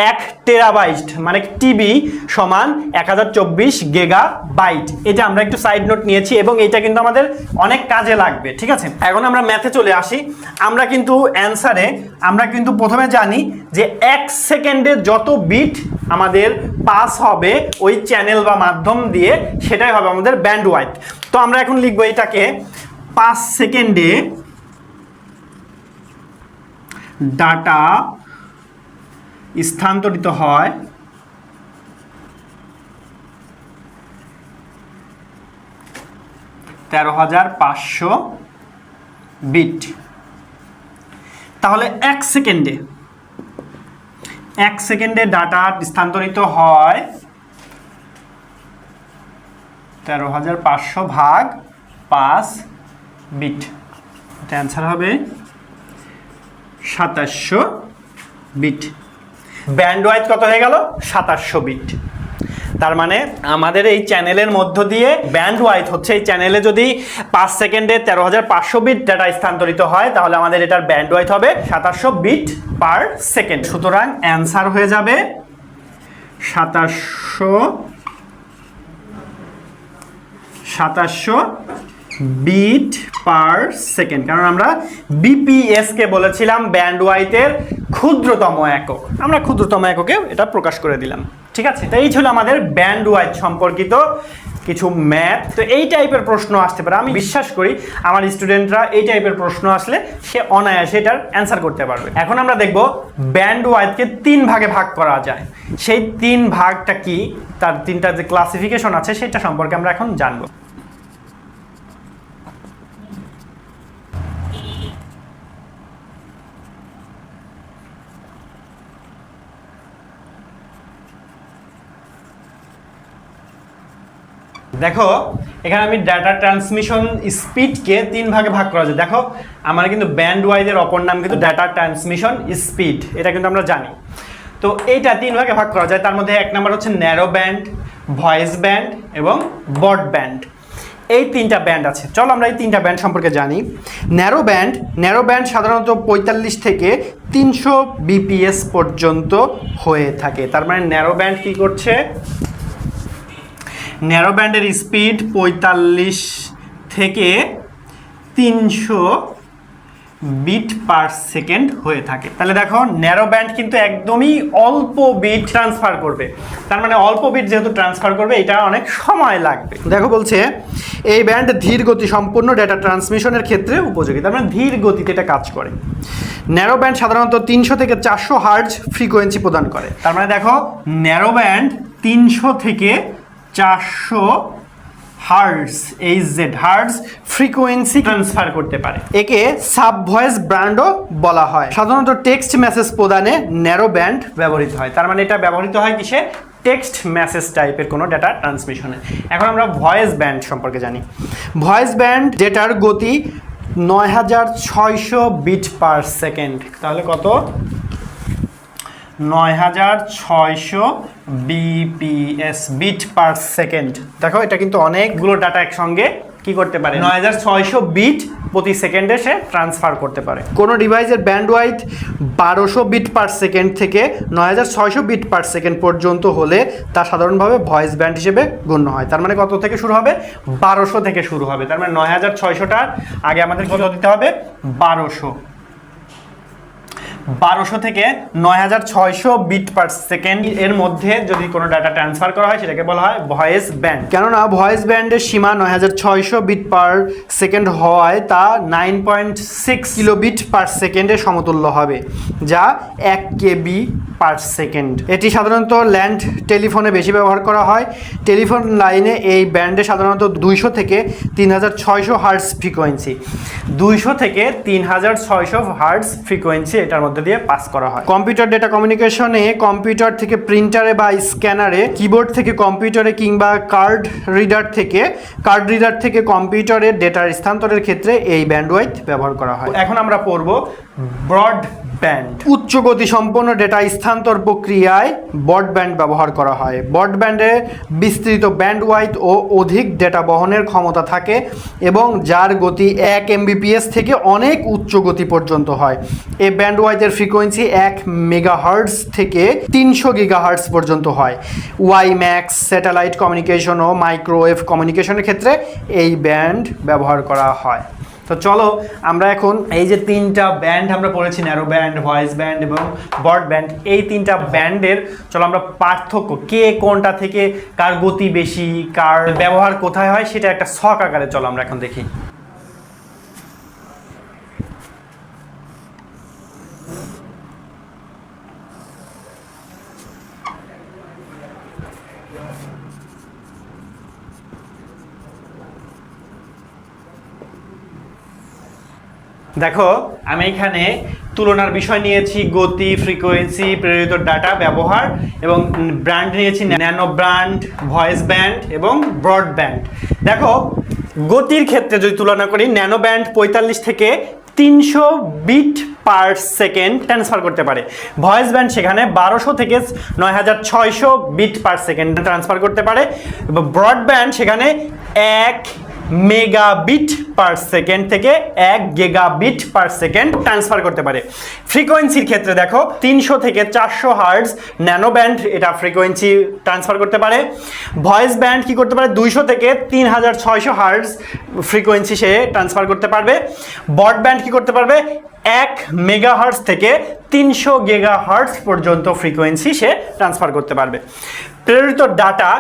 1 টেরাবাইট মানে টিবি সমান 1024 গিগাবাইট। এটা আমরা একটু সাইড নোট নিয়েছি এবং এটা কিন্তু আমাদের অনেক কাজে লাগবে, ঠিক আছে। এখন আমরা ম্যাথে চলে আসি। আমরা কিন্তু অ্যান্সারে আমরা কিন্তু প্রথমে জানি যে 1 সেকেন্ডে যত বিট আমাদের পাস হবে ওই চ্যানেল বা মাধ্যম দিয়ে সেটাই হবে আমাদের ব্যান্ডউইথ। তো আমরা এখন লিখবো এটাকে 5 সেকেন্ডে ডাটা স্থানান্তরিত হয় 13,500 বিট। তাহলে 1 সেকেন্ডে ডাটা স্থানান্তরিত হয় 13,500 ভাগ 5 বিট। এটা অ্যান্সার হবে 2700 বিট। ব্যান্ড ওয়াইড কত হয়ে গেল 2700 বিট। তার মানে আমাদের এই চ্যানেলের মধ্য দিয়ে ব্যান্ড ওয়াইড হচ্ছে এই চ্যানেলে যদি 5 সেকেন্ডে 13500 বিট ডাটা স্থানান্তরিত হয় তাহলে আমাদের এটার ব্যান্ড ওয়াইড হবে 2700 বিট পার সেকেন্ড। সুতরাং অ্যান্সার হয়ে যাবে 2700 বিট পার সেকেন্ড, কারণ আমরা বিপিএস কে বলেছিলাম ব্যান্ড ওয়াইডের ক্ষুদ্রতম একক, আমরা ক্ষুদ্রতম এককে এটা প্রকাশ করে দিলাম। ঠিক আছে, তো এই ছিল আমাদের ব্যান্ড ওয়াইড সম্পর্কিত কিছু ম্যাথ। তো এই টাইপের প্রশ্ন আসতে পারে, আমি বিশ্বাস করি আমার স্টুডেন্টরা এই টাইপের প্রশ্ন আসলে সে অনায়াসে এটার অ্যান্সার করতে পারবে। এখন আমরা দেখব ব্যান্ড ওয়াইডকে 3 ভাগে ভাগ করা যায়, সেই 3 ভাগটা কি, তার 3টা যে ক্লাসিফিকেশন আছে সেটা সম্পর্কে আমরা এখন জানবো। দেখো এখানে আমি ডাটা ট্রান্সমিশন স্পিডকে 3 ভাগে ভাগ করা যায়। দেখো আমার কিন্তু ব্যান্ড ওয়াইডের অপর নাম কিন্তু ডাটা ট্রান্সমিশন স্পিড, এটা কিন্তু আমরা জানি। তো এইটা 3 ভাগে ভাগ করা যায়, তার মধ্যে 1 নাম্বার হচ্ছে ন্যারো ব্যান্ড, ভয়েস ব্যান্ড এবং ব্রড ব্যান্ড। এই 3টা ব্যান্ড আছে, চলো আমরা এই 3টা ব্যান্ড সম্পর্কে জানি। ন্যারো ব্যান্ড সাধারণত 45 থেকে 300 বিপিএস পর্যন্ত হয়ে থাকে। তার মানে ন্যারো ব্যান্ড কি করছে, ন্যারো ব্যান্ডের স্পিড 45 থেকে 300 বিট পার সেকেন্ড হয়ে থাকে। তাহলে দেখো ন্যারো ব্যান্ড কিন্তু একদমই অল্প বিট ট্রান্সফার করবে, তার মানে অল্প বিট যেহেতু ট্রান্সফার করবে এটা অনেক সময় লাগবে। দেখো বলছে এই ব্যান্ড ধীর গতি সম্পূর্ণ ডেটা ট্রান্সমিশনের ক্ষেত্রে উপযোগী, তার মানে ধীর গতিতে এটা কাজ করে। ন্যারো ব্যান্ড সাধারণত 300 থেকে 400 হার্জ ফ্রিকোয়েন্সি প্রদান করে। তার মানে দেখো ন্যারো ব্যান্ড 300 থেকে 400 হার্টজ হার্টজ ফ্রিকোয়েন্সি ট্রান্সফার করতে পারে। একে সাব ভয়েস ব্যান্ডও বলা হয়। সাধারণত টেক্সট মেসেজ প্রদানে ন্যারো ব্যান্ড ব্যবহৃত হয়। তার মানে এটা ব্যবহৃত হয় কিসে, টেক্সট মেসেজ টাইপের কোনো ডাটা ট্রান্সমিশনে। এখন আমরা ভয়েস ব্যান্ড সম্পর্কে জানি। ভয়েস ব্যান্ড ডেটার গতি 9600 বিট পার সেকেন্ড। তাহলে কত, 9600 বিপিএস বিট পার সেকেন্ড। দেখো এটা কিন্তু অনেকগুলো ডাটা একসঙ্গে কি করতে পারে, 9600 বিট প্রতি সেকেন্ডে সে ট্রান্সফার করতে পারে। কোনো ডিভাইসের bandwidth 1200 bit per second থেকে 9600 বিট পার সেকেন্ড পর্যন্ত হলে তা সাধারণভাবে ভয়েস ব্যান্ড হিসেবে গণ্য হয়। তার মানে কত থেকে শুরু হবে, 1200 থেকে শুরু হবে। তার মানে 9600টার আগে আমাদের কত দিতে হবে, 1200 থেকে 9600 বিট পার সেকেন্ড এর মধ্যে যদি কোনো ডাটা ট্রান্সফার করা হয় সেটাকে বলা হয় ভয়েস ব্যান্ড। কেননা ভয়েস ব্যান্ডের সীমা 9600 বিট পার সেকেন্ড হওয়ায় তা 9.6 কিলোবিট পার সেকেন্ডে সমতুল্য হবে, যা 1 কেবি পার সেকেন্ড। এটি সাধারণত ল্যান্ড টেলিফোনে বেশি ব্যবহার করা হয়। টেলিফোন লাইনে এই ব্যান্ডে সাধারণত 200 থেকে 3600 হার্টজ ফ্রিকোয়েন্সি, 200 থেকে 3600 হার্টজ ফ্রিকোয়েন্সি এটার মধ্যে দিয়ে পাস করা হয়। কম্পিউটার ডেটা কমিউনিকেশনে কম্পিউটার থেকে প্রিন্টারে বা স্ক্যানারে, কিবোর্ড থেকে কম্পিউটারে কিংবা কার্ড রিডার থেকে কম্পিউটারের ডেটার স্থানান্তরের ক্ষেত্রে এই ব্যান্ডওয়াইড ব্যবহার করা হয়। এখন আমরা পড়ব ব্রড ব্যান্ড। উচ্চ গতি সম্পন্ন ডেটা স্থানান্তর প্রক্রিয়ায় ব্রডব্যান্ড ব্যবহার করা হয়। ব্রডব্যান্ডে বিস্তৃত ব্যান্ডওয়াইড ও অধিক ডেটা বহনের ক্ষমতা থাকে এবং যার গতি 1 এমবিপিএস থেকে অনেক উচ্চ গতি পর্যন্ত হয়। এই ব্যান্ডওয়াইডের ফ্রিকোয়েন্সি 1 মেগাহার্টজ থেকে 300 গিগাহার্টজ পর্যন্ত হয়। ওয়াইম্যাক্স, স্যাটেলাইট কমিউনিকেশন ও মাইক্রোওয়েভ কমিউনিকেশনের ক্ষেত্রে এই ব্যান্ড ব্যবহার করা হয়। তো চলো আমরা এখন এই যে 3টা ব্যান্ড আমরা পড়েছি, ন্যারো ব্যান্ড, ভয়েস ব্যান্ড এবং ব্রড ব্যান্ড, এই 3টা ব্যান্ডের চলো আমরা পার্থক্য, কে কোনটা থেকে কার গতি বেশি, কার ব্যবহার কোথায় হয় সেটা একটা ছক আকারে চলো আমরা এখন দেখি। দেখো আমি এখানে তুলনার বিষয় নিয়েছি গতি, ফ্রিকোয়েন্সি, প্রেরিত ডাটা ব্যবহার, এবং ব্র্যান্ড নিয়েছি ন্যানো ব্র্যান্ড, ভয়েস ব্যান্ড এবং ব্রড ব্যান্ড। দেখো গতির ক্ষেত্রে যদি তুলনা করি, ন্যানো ব্যান্ড 45 থেকে 300 বিট পার সেকেন্ড ট্রান্সফার করতে পারে। ভয়েস ব্যান্ড সেখানে 1200 থেকে 9600 বিট পার সেকেন্ড ট্রান্সফার করতে পারে। এবং ব্রডব্যান্ড সেখানে 1 মেগাবিট পার সেকেন্ড থেকে 1 গিগাবিট পার সেকেন্ড ট্রান্সফার করতে পারে। ফ্রিকোয়েন্সির ক্ষেত্রে দেখো 300 থেকে 400 হার্টজ ন্যানো ব্যান্ড এটা ফ্রিকোয়েন্সি ট্রান্সফার করতে পারে। ভয়েস ব্যান্ড কি করতে পারে 200 থেকে 3600 হার্টজ ফ্রিকোয়েন্সি সে ট্রান্সফার করতে পারবে। ব্রডব্যান্ড কি করতে পারবে 1 মেগাহার্টজ থেকে 300 গিগাহার্টজ পর্যন্ত ফ্রিকোয়েন্সি সে ট্রান্সফার করতে পারবে। প্রেরিত ডাটা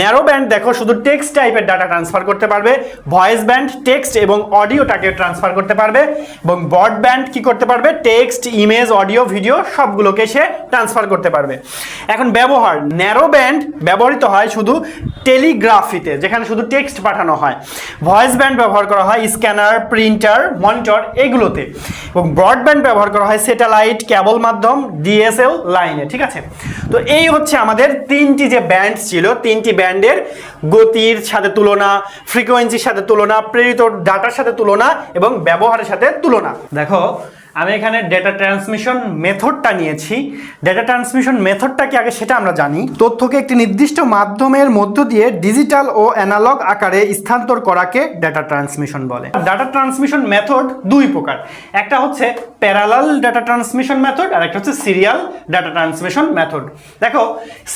ন্যারো ব্যান্ড দেখো শুধু টেক্সট টাইপের ডাটা ট্রান্সফার করতে পারবে। ভয়েস ব্যান্ড টেক্সট এবং অডিওটাকে ট্রান্সফার করতে পারবে। এবং ব্রডব্যান্ড কি করতে পারবে টেক্সট ইমেজ অডিও ভিডিও সবগুলোকে সে ট্রান্সফার করতে পারবে। এখন ব্যবহার ন্যারো ব্যান্ড ব্যবহৃত হয় শুধু টেলিগ্রাফিতে যেখানে শুধু টেক্সট পাঠানো হয়। ভয়েস ব্যান্ড ব্যবহার করা হয় স্ক্যানার প্রিন্টার মনিটর এগুলোতে। এবং ব্রডব্যান্ড ব্যবহার করা হয় স্যাটেলাইট কেবল মাধ্যম ডিএসএল লাইনে। ঠিক আছে, তো এই হচ্ছে আমাদের তিনটি যে ব্যান্ড ছিল তিনটি ব্যান্ডের গতির সাথে তুলনা, ফ্রিকোয়েন্সির সাথে তুলনা, প্রেরিত ডাটার সাথে তুলনা এবং ব্যবহারের সাথে তুলনা। দেখো আমি এখানে ডেটা ট্রান্সমিশন মেথডটা নিয়েছি। ডেটা ট্রান্সমিশন মেথডটা কি আগে সেটা আমরা জানি। তথ্যকে একটি নির্দিষ্ট মাধ্যমের মধ্য দিয়ে ডিজিটাল ও অ্যানালগ আকারে স্থানান্তর করাকে ডেটা ট্রান্সমিশন বলে। ডাটা ট্রান্সমিশন মেথড দুই প্রকার, একটা হচ্ছে প্যারালাল ডাটা ট্রান্সমিশন মেথড আর একটা হচ্ছে সিরিয়াল ডাটা ট্রান্সমিশন মেথড। দেখো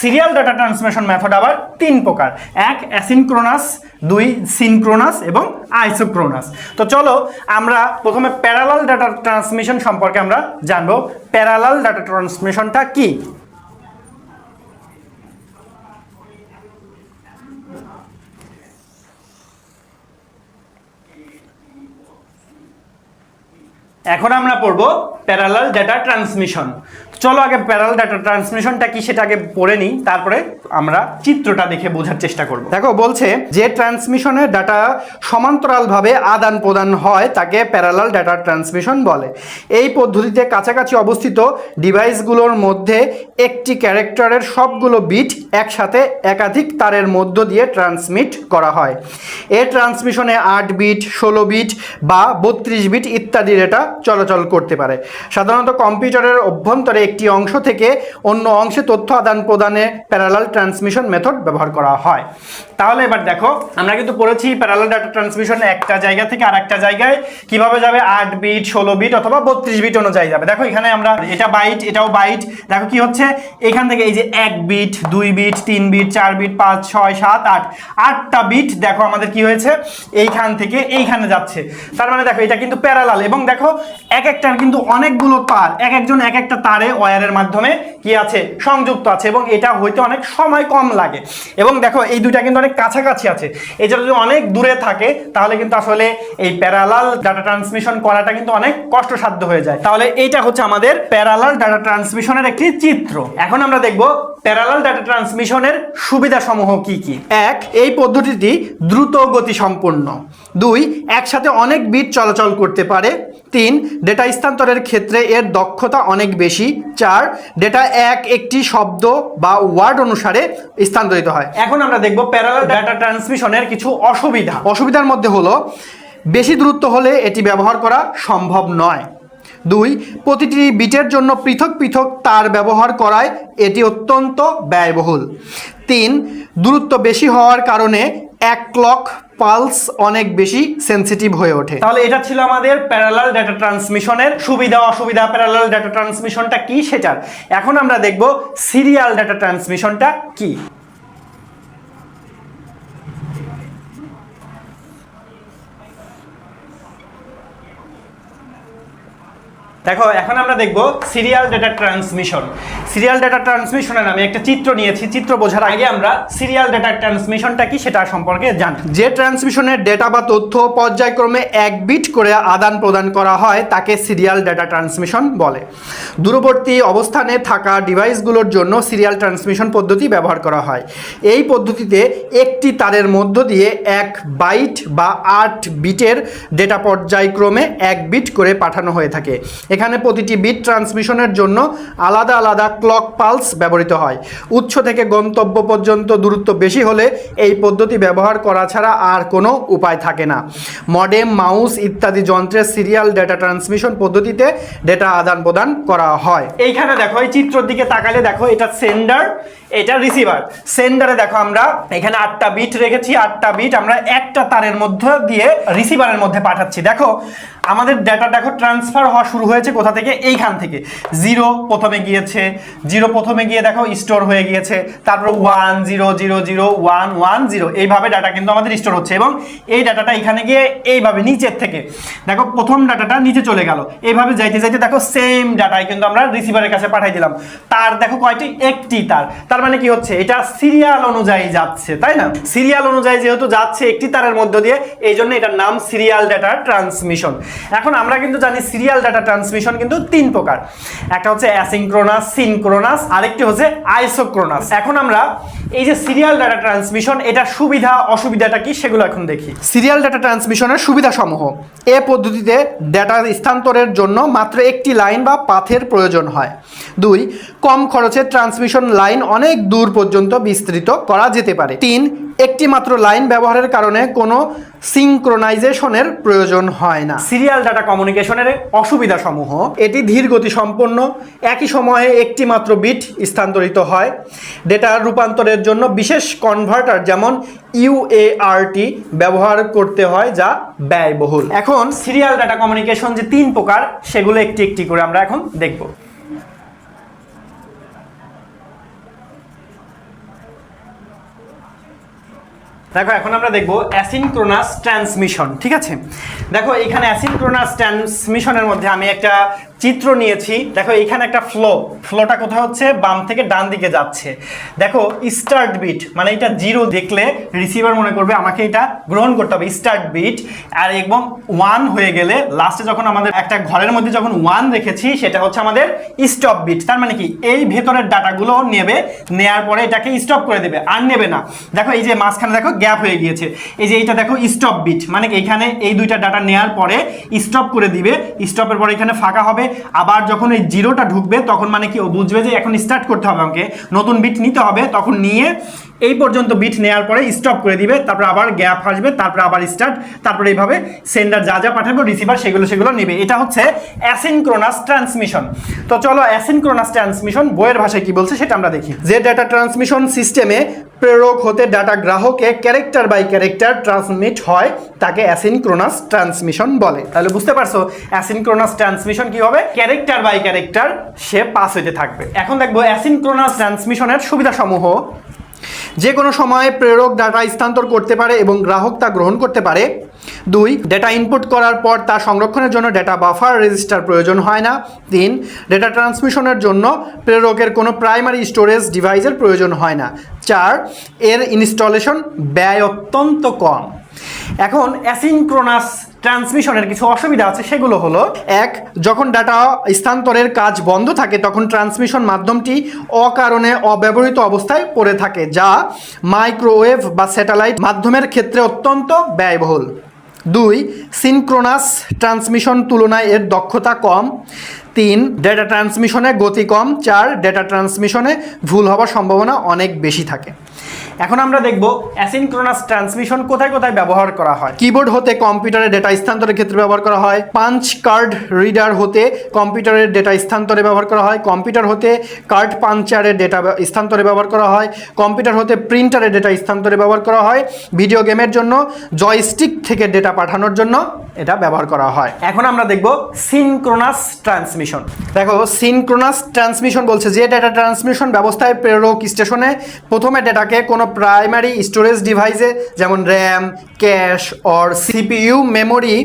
সিরিয়াল ডাটা ট্রান্সমিশন মেথড আবার তিন প্রকার, এক অ্যাসিনক্রোনাস, দুই সিনক্রোনাস এবং আইসোক্রোনাস। তো চলো আমরা প্রথমে প্যারালাল ডাটা ট্রান্সমিশন সম্পর্কে আমরা জানবো। প্যারালাল ডাটা ট্রান্সমিশনটা কি? এখন আমরা পড়বো প্যারালাল ডাটা ট্রান্সমিশন। চলো আগে প্যারালাল ডাটা ট্রান্সমিশনটা কি সেটা আগে পড়ে নিই, তারপরে আমরা চিত্রটা দেখে বোঝার চেষ্টা করব। দেখো বলছে যে ট্রান্সমিশনের ডাটা সমান্তরালভাবে আদান প্রদান হয় তাকে প্যারালাল ডাটা ট্রান্সমিশন বলে। এই পদ্ধতিতে কাছাকাছি অবস্থিত ডিভাইসগুলোর মধ্যে একটি ক্যারেক্টারের সবগুলো বিট একসাথে একাধিক তারের মধ্য দিয়ে ট্রান্সমিট করা হয়। এই ট্রান্সমিশনে 8 বিট 16 বিট বা 32 বিট ইত্যাদি ডেটা চলাচল করতে পারে। সাধারণত কম্পিউটারের অভ্যন্তরে একটি অংশ থেকে অন্য অংশে তথ্য আদান প্রদানে প্যারালাল ট্রান্সমিশন মেথড ব্যবহার করা হয়। তাহলে এবার দেখো আমরা কিন্তু পড়েছি প্যারালাল ডাটা ট্রান্সমিশন একটা জায়গা থেকে আরেকটা জায়গায় কিভাবে যাবে, 8 বিট 16 বিট অথবা 32 বিট অনুযায়ী যাবে। দেখো এখানে আমরা এটা বাইট এটাও বাইট, দেখো কি হচ্ছে এখান থেকে এই যে 1 বিট 2 বিট 3 বিট 4 বিট 5 6 7 8 8টা বিট দেখো আমাদের কি হয়েছে এইখান থেকে এইখানে যাচ্ছে। তার মানে দেখো এটা কিন্তু প্যারালাল এবং দেখো এক একটার কিন্তু অনেকগুলো তার, এক একজন এক একটা তারে ওয়্যারের মাধ্যমে কি আছে সংযুক্ত আছে এবং এটা হইতে অনেক সময় কম লাগে। এবং দেখো এই দুইটা কিন্তু অনেক কাছাকাছি আছে, এটা যদি অনেক দূরে থাকে তাহলে কিন্তু আসলে এই প্যারালাল ডাটা ট্রান্সমিশন করাটা কিন্তু অনেক কষ্টসাধ্য হয়ে যায়। তাহলে এইটা হচ্ছে আমাদের প্যারালাল ডাটা ট্রান্সমিশনের একটি চিত্র। এখন আমরা দেখব প্যারালাল ডাটা ট্রান্সমিশনের সুবিধাসমূহ কি কি। এক, এই পদ্ধতিটি দ্রুত গতি সম্পন্ন। 2, একসাথে অনেক বিট চলাচল করতে পারে। 3, ডেটা স্থানান্তরের ক্ষেত্রে এর দক্ষতা অনেক বেশি। 4, ডেটা একটি শব্দ বা ওয়ার্ড অনুসারে স্থানান্তরিত হয়। এখন আমরা দেখব প্যারালাল ডাটা ট্রান্সমিশনের কিছু অসুবিধা। অসুবিধার মধ্যে হলো বেশি দূরত্ব হলে এটি ব্যবহার করা সম্ভব নয়। 2, প্রতিটি বিটের জন্য পৃথক পৃথক তার ব্যবহার করায় এটি অত্যন্ত ব্যয়বহুল। 3, দূরত্ব বেশি হওয়ার কারণে এক ক্লক পালস অনেক বেশি সেনসিটিভ হয়ে ওঠে। তাহলে এটা ছিল আমাদের প্যারালাল ডাটা ট্রান্সমিশনের সুবিধা অসুবিধা, প্যারালাল ডাটা ট্রান্সমিশনটা কি সেটার। এখন আমরা দেখব সিরিয়াল ডাটা ট্রান্সমিশনটা কি। দেখো এখন আমরা দেখব serial data transmission. Serial data ট্রান্সমিশনের আমি একটা চিত্র নিয়েছি, চিত্র বোঝার আগে আমরা সিরিয়াল ডাটা ট্রান্সমিশনটা কি সেটা সম্পর্কে জানি। যে ট্রান্সমিশনের ডেটা বা তথ্য পর্যায়ক্রমে 1 বিট করে আদান প্রদান করা হয় তাকে সিরিয়াল ডাটা ট্রান্সমিশন বলে। দূরবর্তী অবস্থানে থাকা ডিভাইসগুলোর জন্য সিরিয়াল ট্রান্সমিশন পদ্ধতি ব্যবহার করা হয়। এই পদ্ধতিতে একটি তারের মধ্য দিয়ে 1 বাইট বা 8 বিটের ডেটা পর্যায়ক্রমে 1 বিট করে পাঠানো হয়ে থাকে। এখানে প্রতিটি বিট ট্রান্সমিশনের জন্য আলাদা আলাদা ক্লক পালস ব্যবহৃত হয়। উৎস থেকে গন্তব্য পর্যন্ত দূরত্ব বেশি হলে এই পদ্ধতি ব্যবহার করা ছাড়া আর কোনো উপায় থাকে না। মডেম, মাউস ইত্যাদি যন্ত্রের সিরিয়াল ডেটা ট্রান্সমিশন পদ্ধতিতে ডেটা আদান প্রদান করা হয়। এইখানে দেখো, এই চিত্রের দিকে তাকালে দেখো, এটা সেন্ডার, এটা রিসিভার। সেন্ডারে দেখো আমরা এখানে 8টা বিট রেখেছি, 8টা বিট আমরা একটা তারের মধ্যে দিয়ে রিসিভারের মধ্যে পাঠাচ্ছি। দেখো আমাদের ডেটা দেখো ট্রান্সফার হওয়া শুরু হয়েছে কোথা থেকে, এইখান থেকে। 0 প্রথমে গিয়েছে, 0 প্রথমে গিয়ে দেখো স্টোর হয়ে গিয়েছে, তারপর 1 0 0 0 1 1 0, এইভাবে ডাটা কিন্তু আমাদের স্টোর হচ্ছে। এবং এই ডাটাটা এখানে গিয়ে এইভাবে নিচের থেকে দেখো প্রথম ডাটাটা নিচে চলে গেল, এইভাবে যাইতে যাইতে দেখো সেম ডাটাই কিন্তু আমরা রিসিভারের কাছে পাঠিয়ে দিলাম। তার দেখো কয়টি, একটি তার। তার মানে কি হচ্ছে, এটা সিরিয়াল অনুযায়ী যাচ্ছে, তাই না? সিরিয়াল অনুযায়ী যেহেতু যাচ্ছে একটি তারের মধ্য দিয়ে, এই জন্য এটার নাম সিরিয়াল ডাটা ট্রান্সমিশন। এখন আমরা কিন্তু জানি সিরিয়াল ডাটা ট্রান্সমিশন কিন্তু 3 প্রকার। একটা হচ্ছে অ্যাসিনক্রোনাস, সিনক্রোনাস, আরেকটি হচ্ছে আইসোক্রোনাস। এখন আমরা এই যে সিরিয়াল ডাটা ট্রান্সমিশন, এটা সুবিধা অসুবিধাটা কি সেগুলো এখন দেখি। সিরিয়াল ডাটা ট্রান্সমিশনের সুবিধাসমূহ: এ পদ্ধতিতে ডেটা স্থানান্তরের জন্য মাত্র একটি লাইন বা পাথের প্রয়োজন হয়। 2, কম খরচে ট্রান্সমিশন লাইন অনেক দূর পর্যন্ত বিস্তৃত করা যেতে পারে। 3, একটি মাত্র লাইন ব্যবহারের কারণে কোনো সিনক্রোনাইজেশনের প্রয়োজন হয় না। সিরিয়াল ডাটা কমিউনিকেশনের অসুবিধা সমূহ: এটি ধীর গতি সম্পন্ন, একই সময়ে একটি মাত্র বিট স্থানান্তরিত হয়, ডেটার রূপান্তরের জন্য বিশেষ কনভার্টার যেমন UART ব্যবহার করতে হয় যা ব্যয়বহুল। এখন সিরিয়াল ডাটা কমিউনিকেশন যে 3 প্রকার, সেগুলো একটি একটি করে আমরা এখন দেখব। দেখো এখন আমরা দেখব অ্যাসিনক্রোনাস ট্রান্সমিশন। ঠিক আছে, দেখো এখানে অ্যাসিনক্রোনাস ট্রান্সমিশনের মধ্যে আমি একটা চিত্র নিয়েছি। দেখো এখানে একটা ফ্লোটা কোথায় হচ্ছে, বাম থেকে ডান দিকে যাচ্ছে। দেখো স্টার্ট বিট মানে এটা 0 দেখলে রিসিভার মনে করবে আমাকে এটা গ্রহণ করতে হবে, স্টার্ট বিট। আর এবং 1 হয়ে গেলে লাস্টে যখন আমাদের একটা ঘরের মধ্যে যখন 1 রেখেছি, সেটা হচ্ছে আমাদের স্টপ বিট। তার মানে কি, এই ভেতরের ডাটাগুলো নেবে, নেয়ার পরে এটাকে স্টপ করে দেবে, আর নেবে না। দেখো এই যে মাঝখানে দেখো গ্যাপ হয়ে গিয়েছে, এই যে এইটা দেখো স্টপ বিট, মানে এখানে এই দুইটা ডাটা নেয়ার পরে স্টপ করে দিবে। স্টপের পরে এখানে ফাঁকা হবে, আবার যখন এই 0টা ঢুকবে তখন মানে কি ও বুঝবে যে এখন স্টার্ট করতে হবে, আমাকে নতুন বিট নিতে হবে। তখন নিয়ে এই পর্যন্ত বিট নেওয়ার পরে স্টপ করে দিবে, তারপর আবার গ্যাপ আসবে, তারপর আবার স্টার্ট, তারপরে এইভাবে সেন্ডার যা যা পাঠাবে রিসিভার সেগুলো নেবে। এটা হচ্ছে অ্যাসিনক্রোনাস ট্রান্সমিশন। তো চলো অ্যাসিনক্রোনাস ট্রান্সমিশন বইয়ের ভাষায় কি বলছে সেটা আমরা দেখি। যে ডাটা ট্রান্সমিশন সিস্টেমে প্রেরক হতে ডাটা গ্রাহকে ক্যারেক্টার বাই ক্যারেক্টার ট্রান্সমিট হয় তাকে অ্যাসিনক্রোনাস ট্রান্সমিশন বলে। তাহলে বুঝতে পারছো অ্যাসিনক্রোনাস ট্রান্সমিশন কি হবে, ক্যারেক্টার বাই ক্যারেক্টার সে পাস হইতে থাকবে। এখন দেখবো অ্যাসিনক্রোনাস ট্রান্সমিশনের সুবিধাসমূহ: যে কোনো সময়ে প্রেরক ডাটা স্থানান্তর করতে পারে এবং গ্রাহক তা গ্রহণ করতে পারে। 2, ডেটা ইনপুট করার পর তা সংরক্ষণের জন্য ডেটা বাফার রেজিস্টার প্রয়োজন হয় না। 3, ডেটা ট্রান্সমিশনের জন্য প্রেরকের কোনো প্রাইমারি স্টোরেজ ডিভাইসের প্রয়োজন হয় না। 4, এর ইনস্টলেশন ব্যয় অত্যন্ত কম। এখন অ্যাসিনক্রোনাস ট্রান্সমিশনের কিছু অসুবিধা আছে, সেগুলো হলো: 1, যখন ডাটা স্থানান্তরের কাজ বন্ধ থাকে তখন ট্রান্সমিশন মাধ্যমটি অকারণে অব্যবহৃত অবস্থায় পড়ে থাকে, যা মাইক্রোওয়েভ বা স্যাটেলাইট মাধ্যমের ক্ষেত্রে অত্যন্ত ব্যয়বহুল। 2, সিনক্রোনাস ট্রান্সমিশন তুলনায় এর দক্ষতা কম। 3, ডেটা ট্রান্সমিশনে গতি কম। 4, ডেটা ট্রান্সমিশনে ভুল হওয়ার সম্ভাবনা অনেক বেশি থাকে। এখন আমরা দেখব অ্যাসিনক্রোনাস ট্রান্সমিশন কোথায় কোথায় ব্যবহার করা হয়। কিবোর্ড হতে কম্পিউটারে ডেটা স্থানান্তরের ক্ষেত্রে ব্যবহার করা হয়। পাঞ্চ কার্ড রিডার হতে কম্পিউটারের ডেটা স্থানান্তরে ব্যবহার করা হয়। কম্পিউটার হতে কার্ড পাঞ্চারের ডেটা স্থানান্তরে ব্যবহার করা হয়। কম্পিউটার হতে প্রিন্টারের ডেটা স্থানান্তরে ব্যবহার করা হয়। ভিডিও গেমের জন্য জয়স্টিক থেকে ডেটা পাঠানোর জন্য এটা ব্যবহার করা হয়। এখন আমরা দেখব সিনক্রোনাস ট্রান্সমিশন। দেখো সিনক্রোনাস ট্রান্সমিশন বলছে যে ডেটা ট্রান্সমিশন ব্যবস্থায় প্রেরক স্টেশনে প্রথমে ডেটাকে কোনো প্রাইমারি স্টোরেজ ডিভাইসে যেমন RAM, cash or CPU memory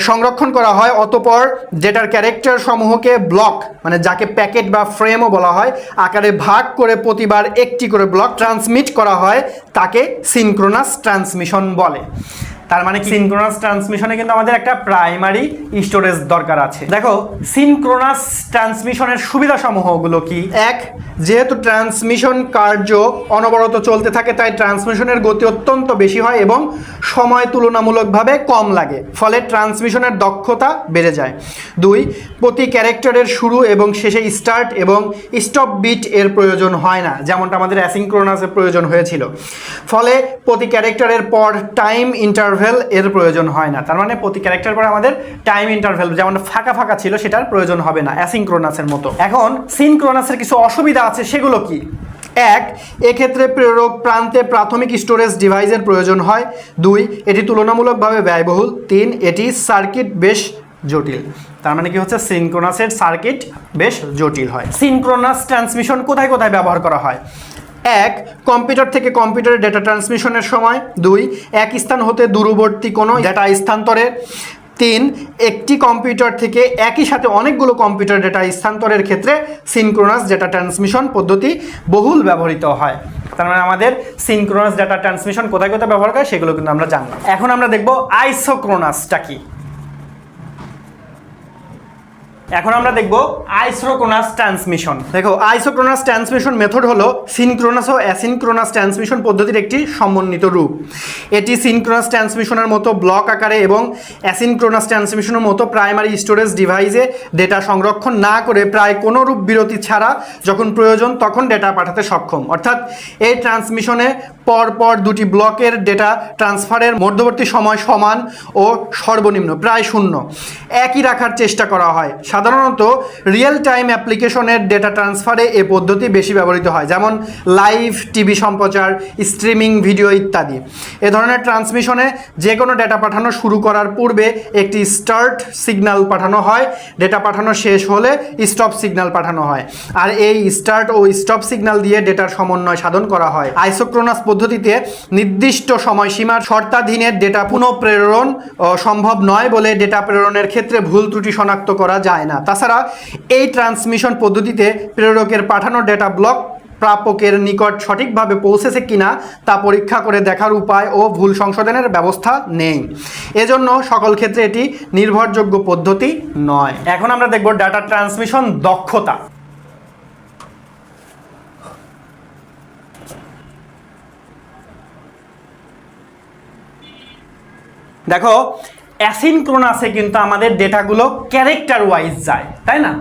সংরক্ষণ করা হয়। অতঃপর ডেটার ক্যারেক্টার সমূহকে ব্লক, মানে যাকে প্যাকেট বা ফ্রেমও বলা হয়, আকারে ভাগ করে প্রতিবার একটি করে ব্লক ট্রান্সমিট করা হয়, তাকে সিনক্রোনাস ট্রান্সমিশন বলে। তার মানে সিনক্রোনাস ট্রান্সমিশনে কিন্তু আমাদের একটা প্রাইমারি স্টোরেজ দরকার আছে। দেখো সিনক্রোনাস ট্রান্সমিশনের সুবিধাসমূহগুলো কি? এক, যেহেতু ট্রান্সমিশন কার্য অনবরত চলতে থাকে তাই ট্রান্সমিশনের গতি অত্যন্ত বেশি হয় এবং সময় তুলনামূলকভাবে কম লাগে, ফলে ট্রান্সমিশনের দক্ষতা বেড়ে যায়। দুই, প্রতি ক্যারেক্টারের শুরু এবং শেষে স্টার্ট এবং স্টপ বিট এর প্রয়োজন হয় না, যেমনটা আমাদের অ্যাসিনক্রোনাসের প্রয়োজন হয়েছিল। ফলে প্রতি ক্যারেক্টারের পর টাইম ইন্টারভেল এর প্রয়োজন হয় না। তার মানে প্রতি ক্যারেক্টার পর আমাদের টাইম ইন্টারভেল যেমন ফাঁকা ফাঁকা ছিল সেটার প্রয়োজন হবে না অ্যাসিনক্রোনাসের মতো। এখন সিনক্রোনাসের কিছু অসুবিধা আছে, সেগুলো কি? এক, এক্ষেত্রে প্রেরক প্রান্তে প্রাথমিক স্টোরেজ ডিভাইসের প্রয়োজন হয়। দুই, এটি তুলনামূলকভাবে ব্যয়বহুল। তিন, এটি সার্কিট বেশ জটিল। তার মানে কি হচ্ছে, সিনক্রোনাসের সার্কিট বেশ জটিল হয়। সিনক্রোনাস ট্রান্সমিশন কোথায় কোথায় ব্যবহার করা হয়? এক, কম্পিউটার থেকে কম্পিউটারে ডেটা ট্রান্সমিশনের সময়। দুই, এক স্থান হতে দূরবর্তী কোনো ডেটা স্থানান্তরে। তিন, একটি কম্পিউটার থেকে একই সাথে অনেকগুলো কম্পিউটার ডেটা স্থানান্তরের ক্ষেত্রে সিনক্রোনাস ডেটা ট্রান্সমিশন পদ্ধতি বহুল ব্যবহৃত হয়। তার মানে আমাদের সিনক্রোনাস ডেটা ট্রান্সমিশন কোথায় কোথায় ব্যবহার করে সেগুলো কিন্তু আমরা জানলাম। এখন আমরা দেখব আইসোক্রোনাসটা কি। এখন আমরা দেখব আইসোক্রোনাস ট্রান্সমিশন। দেখো আইসোক্রোনাস ট্রান্সমিশন মেথড হলো সিনক্রোনাস ও অ্যাসিনক্রোনাস ট্রান্সমিশন পদ্ধতির একটি সমন্বিত রূপ। এটি সিনক্রোনাস ট্রান্সমিশনের মতো ব্লক আকারে এবং অ্যাসিনক্রোনাস ট্রান্সমিশনের মতো প্রাইমারি স্টোরেজ ডিভাইসে ডেটা সংরক্ষণ না করে প্রায় কোনো রূপ বিরতি ছাড়া যখন প্রয়োজন তখন ডেটা পাঠাতে সক্ষম। অর্থাৎ এই ট্রান্সমিশনে পরপর দুটি ব্লকের ডেটা ট্রান্সফারের মধ্যবর্তী সময় সমান ও সর্বনিম্ন প্রায় শূন্য একই রাখার চেষ্টা করা হয়। সাধারণত রিয়েল টাইম অ্যাপ্লিকেশনের ডেটা ট্রান্সফারে এ পদ্ধতি বেশি ব্যবহৃত হয়, যেমন লাইভ টিভি সম্প্রচার, স্ট্রিমিং ভিডিও ইত্যাদি। এ ধরনের ট্রান্সমিশনে যে কোনো ডেটা পাঠানো শুরু করার পূর্বে একটি স্টার্ট সিগন্যাল পাঠানো হয়, ডেটা পাঠানো শেষ হলে স্টপ সিগন্যাল পাঠানো হয়, আর এই স্টার্ট ও স্টপ সিগন্যাল দিয়ে ডেটার সমন্বয় সাধন করা হয়। আইসোক্রোনাস পদ্ধতিতে নির্দিষ্ট সময়সীমার শর্তাধীনে ডেটা পুনঃপ্রেরণ সম্ভব নয় বলে ডেটা প্রেরণের ক্ষেত্রে ভুল ত্রুটি শনাক্ত করা যায় না। তাছাড়া এই ট্রান্সমিশন পদ্ধতিতে প্রেরকের পাঠানো ডেটা ব্লক প্রাপকের নিকট সঠিকভাবে পৌঁছেছে কিনা তা পরীক্ষা করে দেখার উপায় ও ভুল সংশোধনের ব্যবস্থা নেই। এজন্য সকল ক্ষেত্রে এটি নির্ভরযোগ্য পদ্ধতি নয়। এখন আমরা দেখব ডাটা ট্রান্সমিশন দক্ষতা। দেখো অ্যাসিনক্রোনাসে কিন্তু আমাদের ডেটাগুলো ক্যারেক্টার ওয়াইজ যায়, তাই না?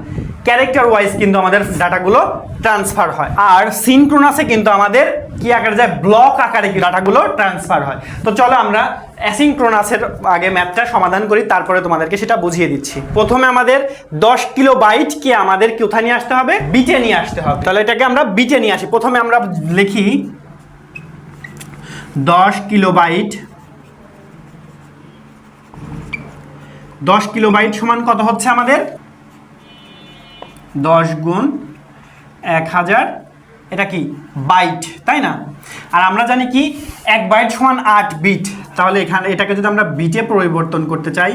ক্যারেক্টার ওয়াইজ কিন্তু আমাদের ডাটাগুলো ট্রান্সফার হয়। আর সিনক্রোনাসে কিন্তু আমাদের কি আকারে যায়, ব্লক আকারে কি ডাটাগুলো ট্রান্সফার হয়। তো চলো আমরা অ্যাসিনক্রোনাসের আগে ম্যাথটা সমাধান করি, তারপরে তোমাদেরকে সেটা বুঝিয়ে দিচ্ছি। প্রথমে আমাদের 10 কিলো বাইট কি আমাদের কোথায় নিয়ে আসতে হবে, বিটে নিয়ে আসতে হবে। তাহলে এটাকে আমরা বিটে নিয়ে আসি। প্রথমে আমরা লিখি 10 কিলো বাইট। 10 কিলো বাইট সমান কত হচ্ছে আমাদের, 10 গুণ 1000, এটা কি বাইট, তাই না? আর আমরা জানি কি 1 বাইট সমান 8 বিট। তাহলে এখানে এটাকে যদি আমরা বিটে পরিবর্তন করতে চাই,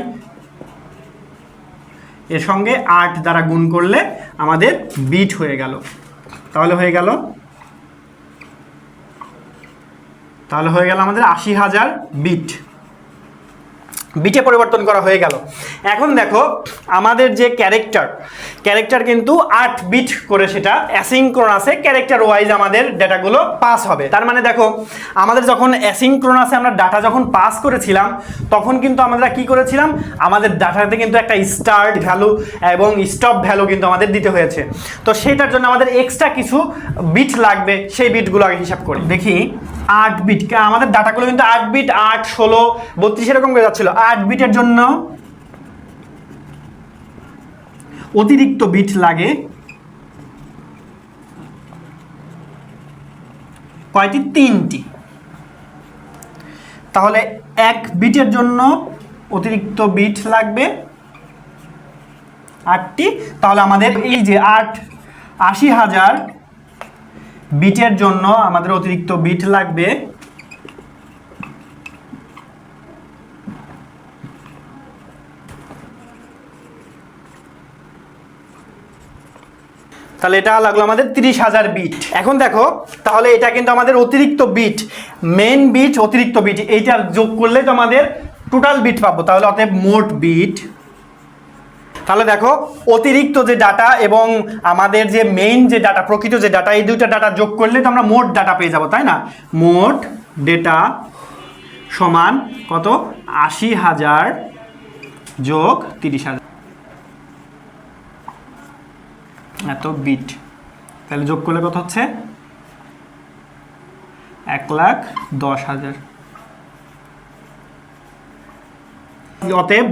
এর সঙ্গে 8 দ্বারা গুণ করলে আমাদের বিট হয়ে গেল। তাহলে হয়ে গেল আমাদের 80,000 বিট। বিটে পরিবর্তন করা হয়ে গেল। এখন দেখো আমাদের যে ক্যারেক্টার কিন্তু 8 বিট করে, সেটা অ্যাসিনক্রোনাসে ক্যারেক্টার ওয়াইজ আমাদের ডেটাগুলো পাস হবে। তার মানে দেখো আমাদের যখন অ্যাসিনক্রোনাসে আমরা ডাটা যখন পাস করেছিলাম তখন কিন্তু আমরা কি করেছিলাম, আমাদের ডাটাতে কিন্তু একটা স্টার্ট ভ্যালু এবং স্টপ ভ্যালু কিন্তু আমাদের দিতে হয়েছে। তো সেটার জন্য আমাদের এক্সট্রা কিছু বিট লাগবে, সেই বিটগুলো আগে হিসাব করি। দেখি 8 বিট, আমাদের ডাটাগুলো কিন্তু 8 বিট, 8, 16, 32 এরকম করে যাচ্ছিল। 8 বিটের জন্য অতিরিক্ত বিট লাগে কয়টি, 3টি। তাহলে 1 বিটের জন্য অতিরিক্ত বিট লাগবে 8টি। তাহলে আমাদের এই যে 80,000 বিটের জন্য আমাদের অতিরিক্ত বিট লাগবে 4 তাহলে এটা লাগলো আমাদের 30,000 বিট। এখন দেখো তাহলে এটা কিন্তু আমাদের অতিরিক্ত বিট, মেইন বিট অতিরিক্ত বিট, এইটা যোগ করলে তো আমাদের টোটাল বিট পাবো। তাহলে অতএব মোট বিট, তাহলে দেখো অতিরিক্ত যে ডাটা এবং আমাদের যে মেইন যে ডাটা, প্রকৃত যে ডাটা, এই দুইটা ডাটা যোগ করলে তো আমরা মোট ডাটা পেয়ে যাব, তাই না? মোট ডেটা সমান কত? 80,000 যোগ 30,000, এত বিট। তাহলে যোগ করলে কত হচ্ছে? 1,10,000। অতএব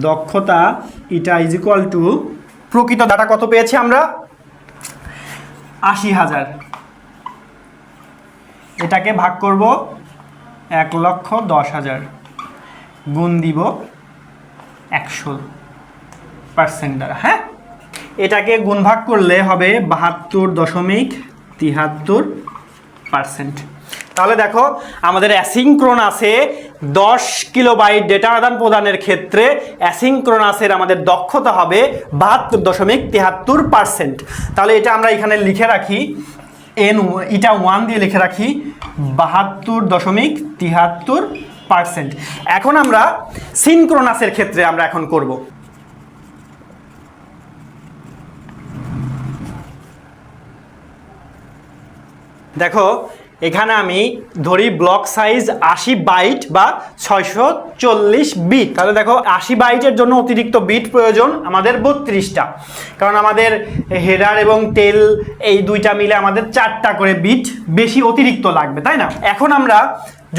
দক্ষতা এটা ইজ ইকুয়াল টু প্রকৃত ডাটা কত পেয়েছি আমরা? 80,000। এটাকে ভাগ করব 1,10,000, গুণ দিব 100% দ্বারা। হ্যাঁ, এটাকে গুণ ভাগ করলে হবে 72.73%। তাহলে দেখো আমাদের অ্যাসিঙ্ক্রোনাসে 10 কিলোবাইট ডেটা আদান প্রদানের ক্ষেত্রে অ্যাসিঙ্ক্রোনাসের আমাদের দক্ষতা হবে 72.73%। তাহলে এটা আমরা এখানে লিখে রাখি, এটা 1 দিয়ে লিখে রাখি 72.73%। এখন আমরা সিনক্রোনাসের ক্ষেত্রে আমরা এখন করব। দেখো এখানে আমি ধরি ব্লক সাইজ 80 বাইট বা 640 বিট। তাহলে দেখো 80 বাইটের জন্য অতিরিক্ত বিট প্রয়োজন আমাদের 32টা, কারণ আমাদের হেডার এবং টেল এই দুইটা মিলে আমাদের 4টা করে বিট বেশি অতিরিক্ত লাগবে, তাই না? এখন আমরা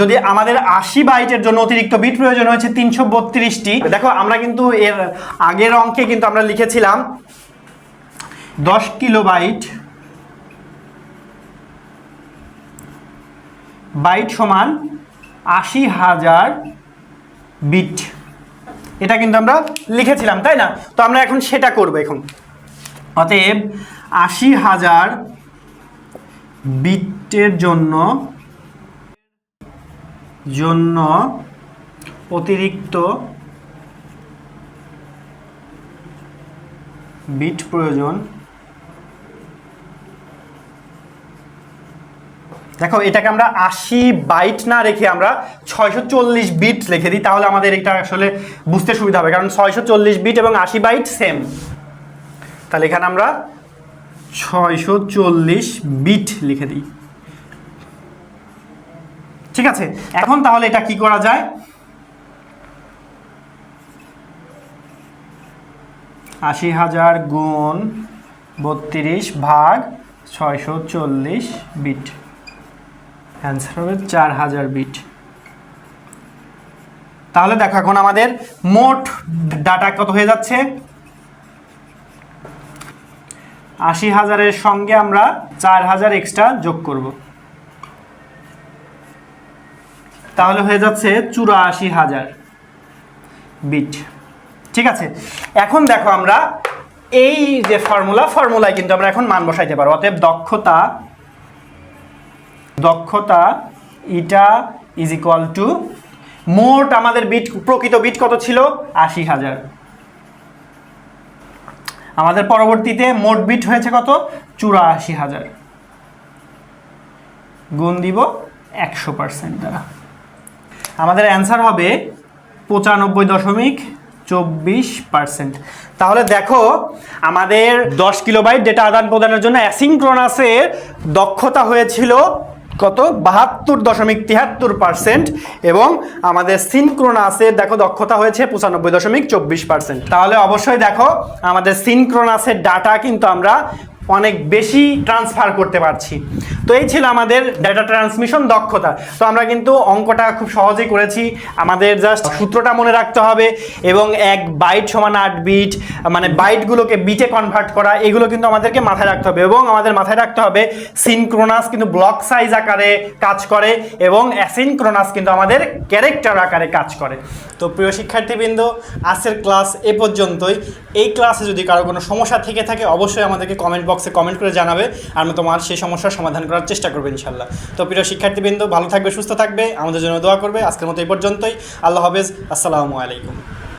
যদি আমাদের 80 বাইটের জন্য অতিরিক্ত বিট প্রয়োজন হয়েছে 332টি। দেখো আমরা কিন্তু এর আগের অঙ্কে কিন্তু আমরা লিখেছিলাম 10 কিলোবাইট বাইট সমান 80,000 বিট, এটা কিন্তু আমরা লিখেছিলাম, তাই না? তো আমরা এখন সেটা করব এখন। অতএব 80,000 বিটের জন্য অতিরিক্ত বিট প্রয়োজন। দেখো এটাকে আমরা 80 বাইট না রেখে আমরা 640 বিট লিখে দিই, তাহলে আমাদের এটা আসলে বুঝতে সুবিধা হবে, কারণ 640 বিট এবং 80 বাইট সেম। তাহলে এখানে আমরা 640 বিট লিখে দিই, ঠিক আছে? এখন তাহলে এটা কি করা যায়? 80,000 গুণ 32 ভাগ 640 বিট, অ্যান্সার হবে 4,000 বিট। তাহলে দেখো এখন আমাদের মোট ডাটা কত হয়ে যাচ্ছে? 80,000-এর সঙ্গে আমরা 4,000 এক্সট্রা যোগ করব, তাহলে হয়ে যাচ্ছে 84,000 বিট, ঠিক আছে? এখন দেখো আমরা এই যে ফর্মুলায় কিন্তু আমরা এখন মান বসাইতে পারবো। অতএব দক্ষতা এটা ইজ ইকুয়াল টু মোট আমাদের বিট, প্রকৃত বিট কত ছিল? 80,000। আমাদের পরবর্তীতে মোট বিট হয়েছে কত? 84,000, গুণ দিব 100% দ্বারা। আমাদের অ্যান্সার হবে 95.24%। তাহলে দেখো আমাদের 10 কিলোবাইট ডেটা আদান প্রদানের জন্য অ্যাসিঙ্ক্রোনাসের দক্ষতা হয়েছিল কত? 72.73%, এবং আমাদের সিনক্রোনাসের দেখো দক্ষতা হয়েছে 95.24%। তাহলে অবশ্যই দেখো আমাদের সিনক্রোনাসের ডাটা কিন্তু আমরা অনেক বেশি ট্রান্সফার করতে পারছি। তো এই ছিল আমাদের ডেটা ট্রান্সমিশন দক্ষতা। তো আমরা কিন্তু অঙ্কটা খুব সহজেই করেছি, আমাদের জাস্ট সূত্রটা মনে রাখতে হবে এবং 1 বাইট সমান 8 বিট, মানে বাইটগুলোকে বিটে কনভার্ট করা, এগুলো কিন্তু আমাদেরকে মাথায় রাখতে হবে। এবং আমাদের মাথায় রাখতে হবে সিনক্রোনাস কিন্তু ব্লক সাইজ আকারে কাজ করে এবং অ্যাসিনক্রোনাস কিন্তু আমাদের ক্যারেক্টার আকারে কাজ করে। তো প্রিয় শিক্ষার্থীবৃন্দ, আজকের ক্লাস এ পর্যন্তই। এই ক্লাসে যদি কারো কোনো সমস্যা থেকে থাকে অবশ্যই আমাদেরকে কমেন্ট বক্সে কমেন্ট করে জানাবে, আর আমি তোমার সেই সমস্যার সমাধান করার চেষ্টা করবো ইনশাল্লাহ। তো প্রিয় শিক্ষার্থীবৃন্দ, ভালো থাকবে, সুস্থ থাকবে, আমাদের জন্য দোয়া করবে। আজকের মতো এই পর্যন্তই। আল্লাহ হাফেজ, আসসালামু আলাইকুম।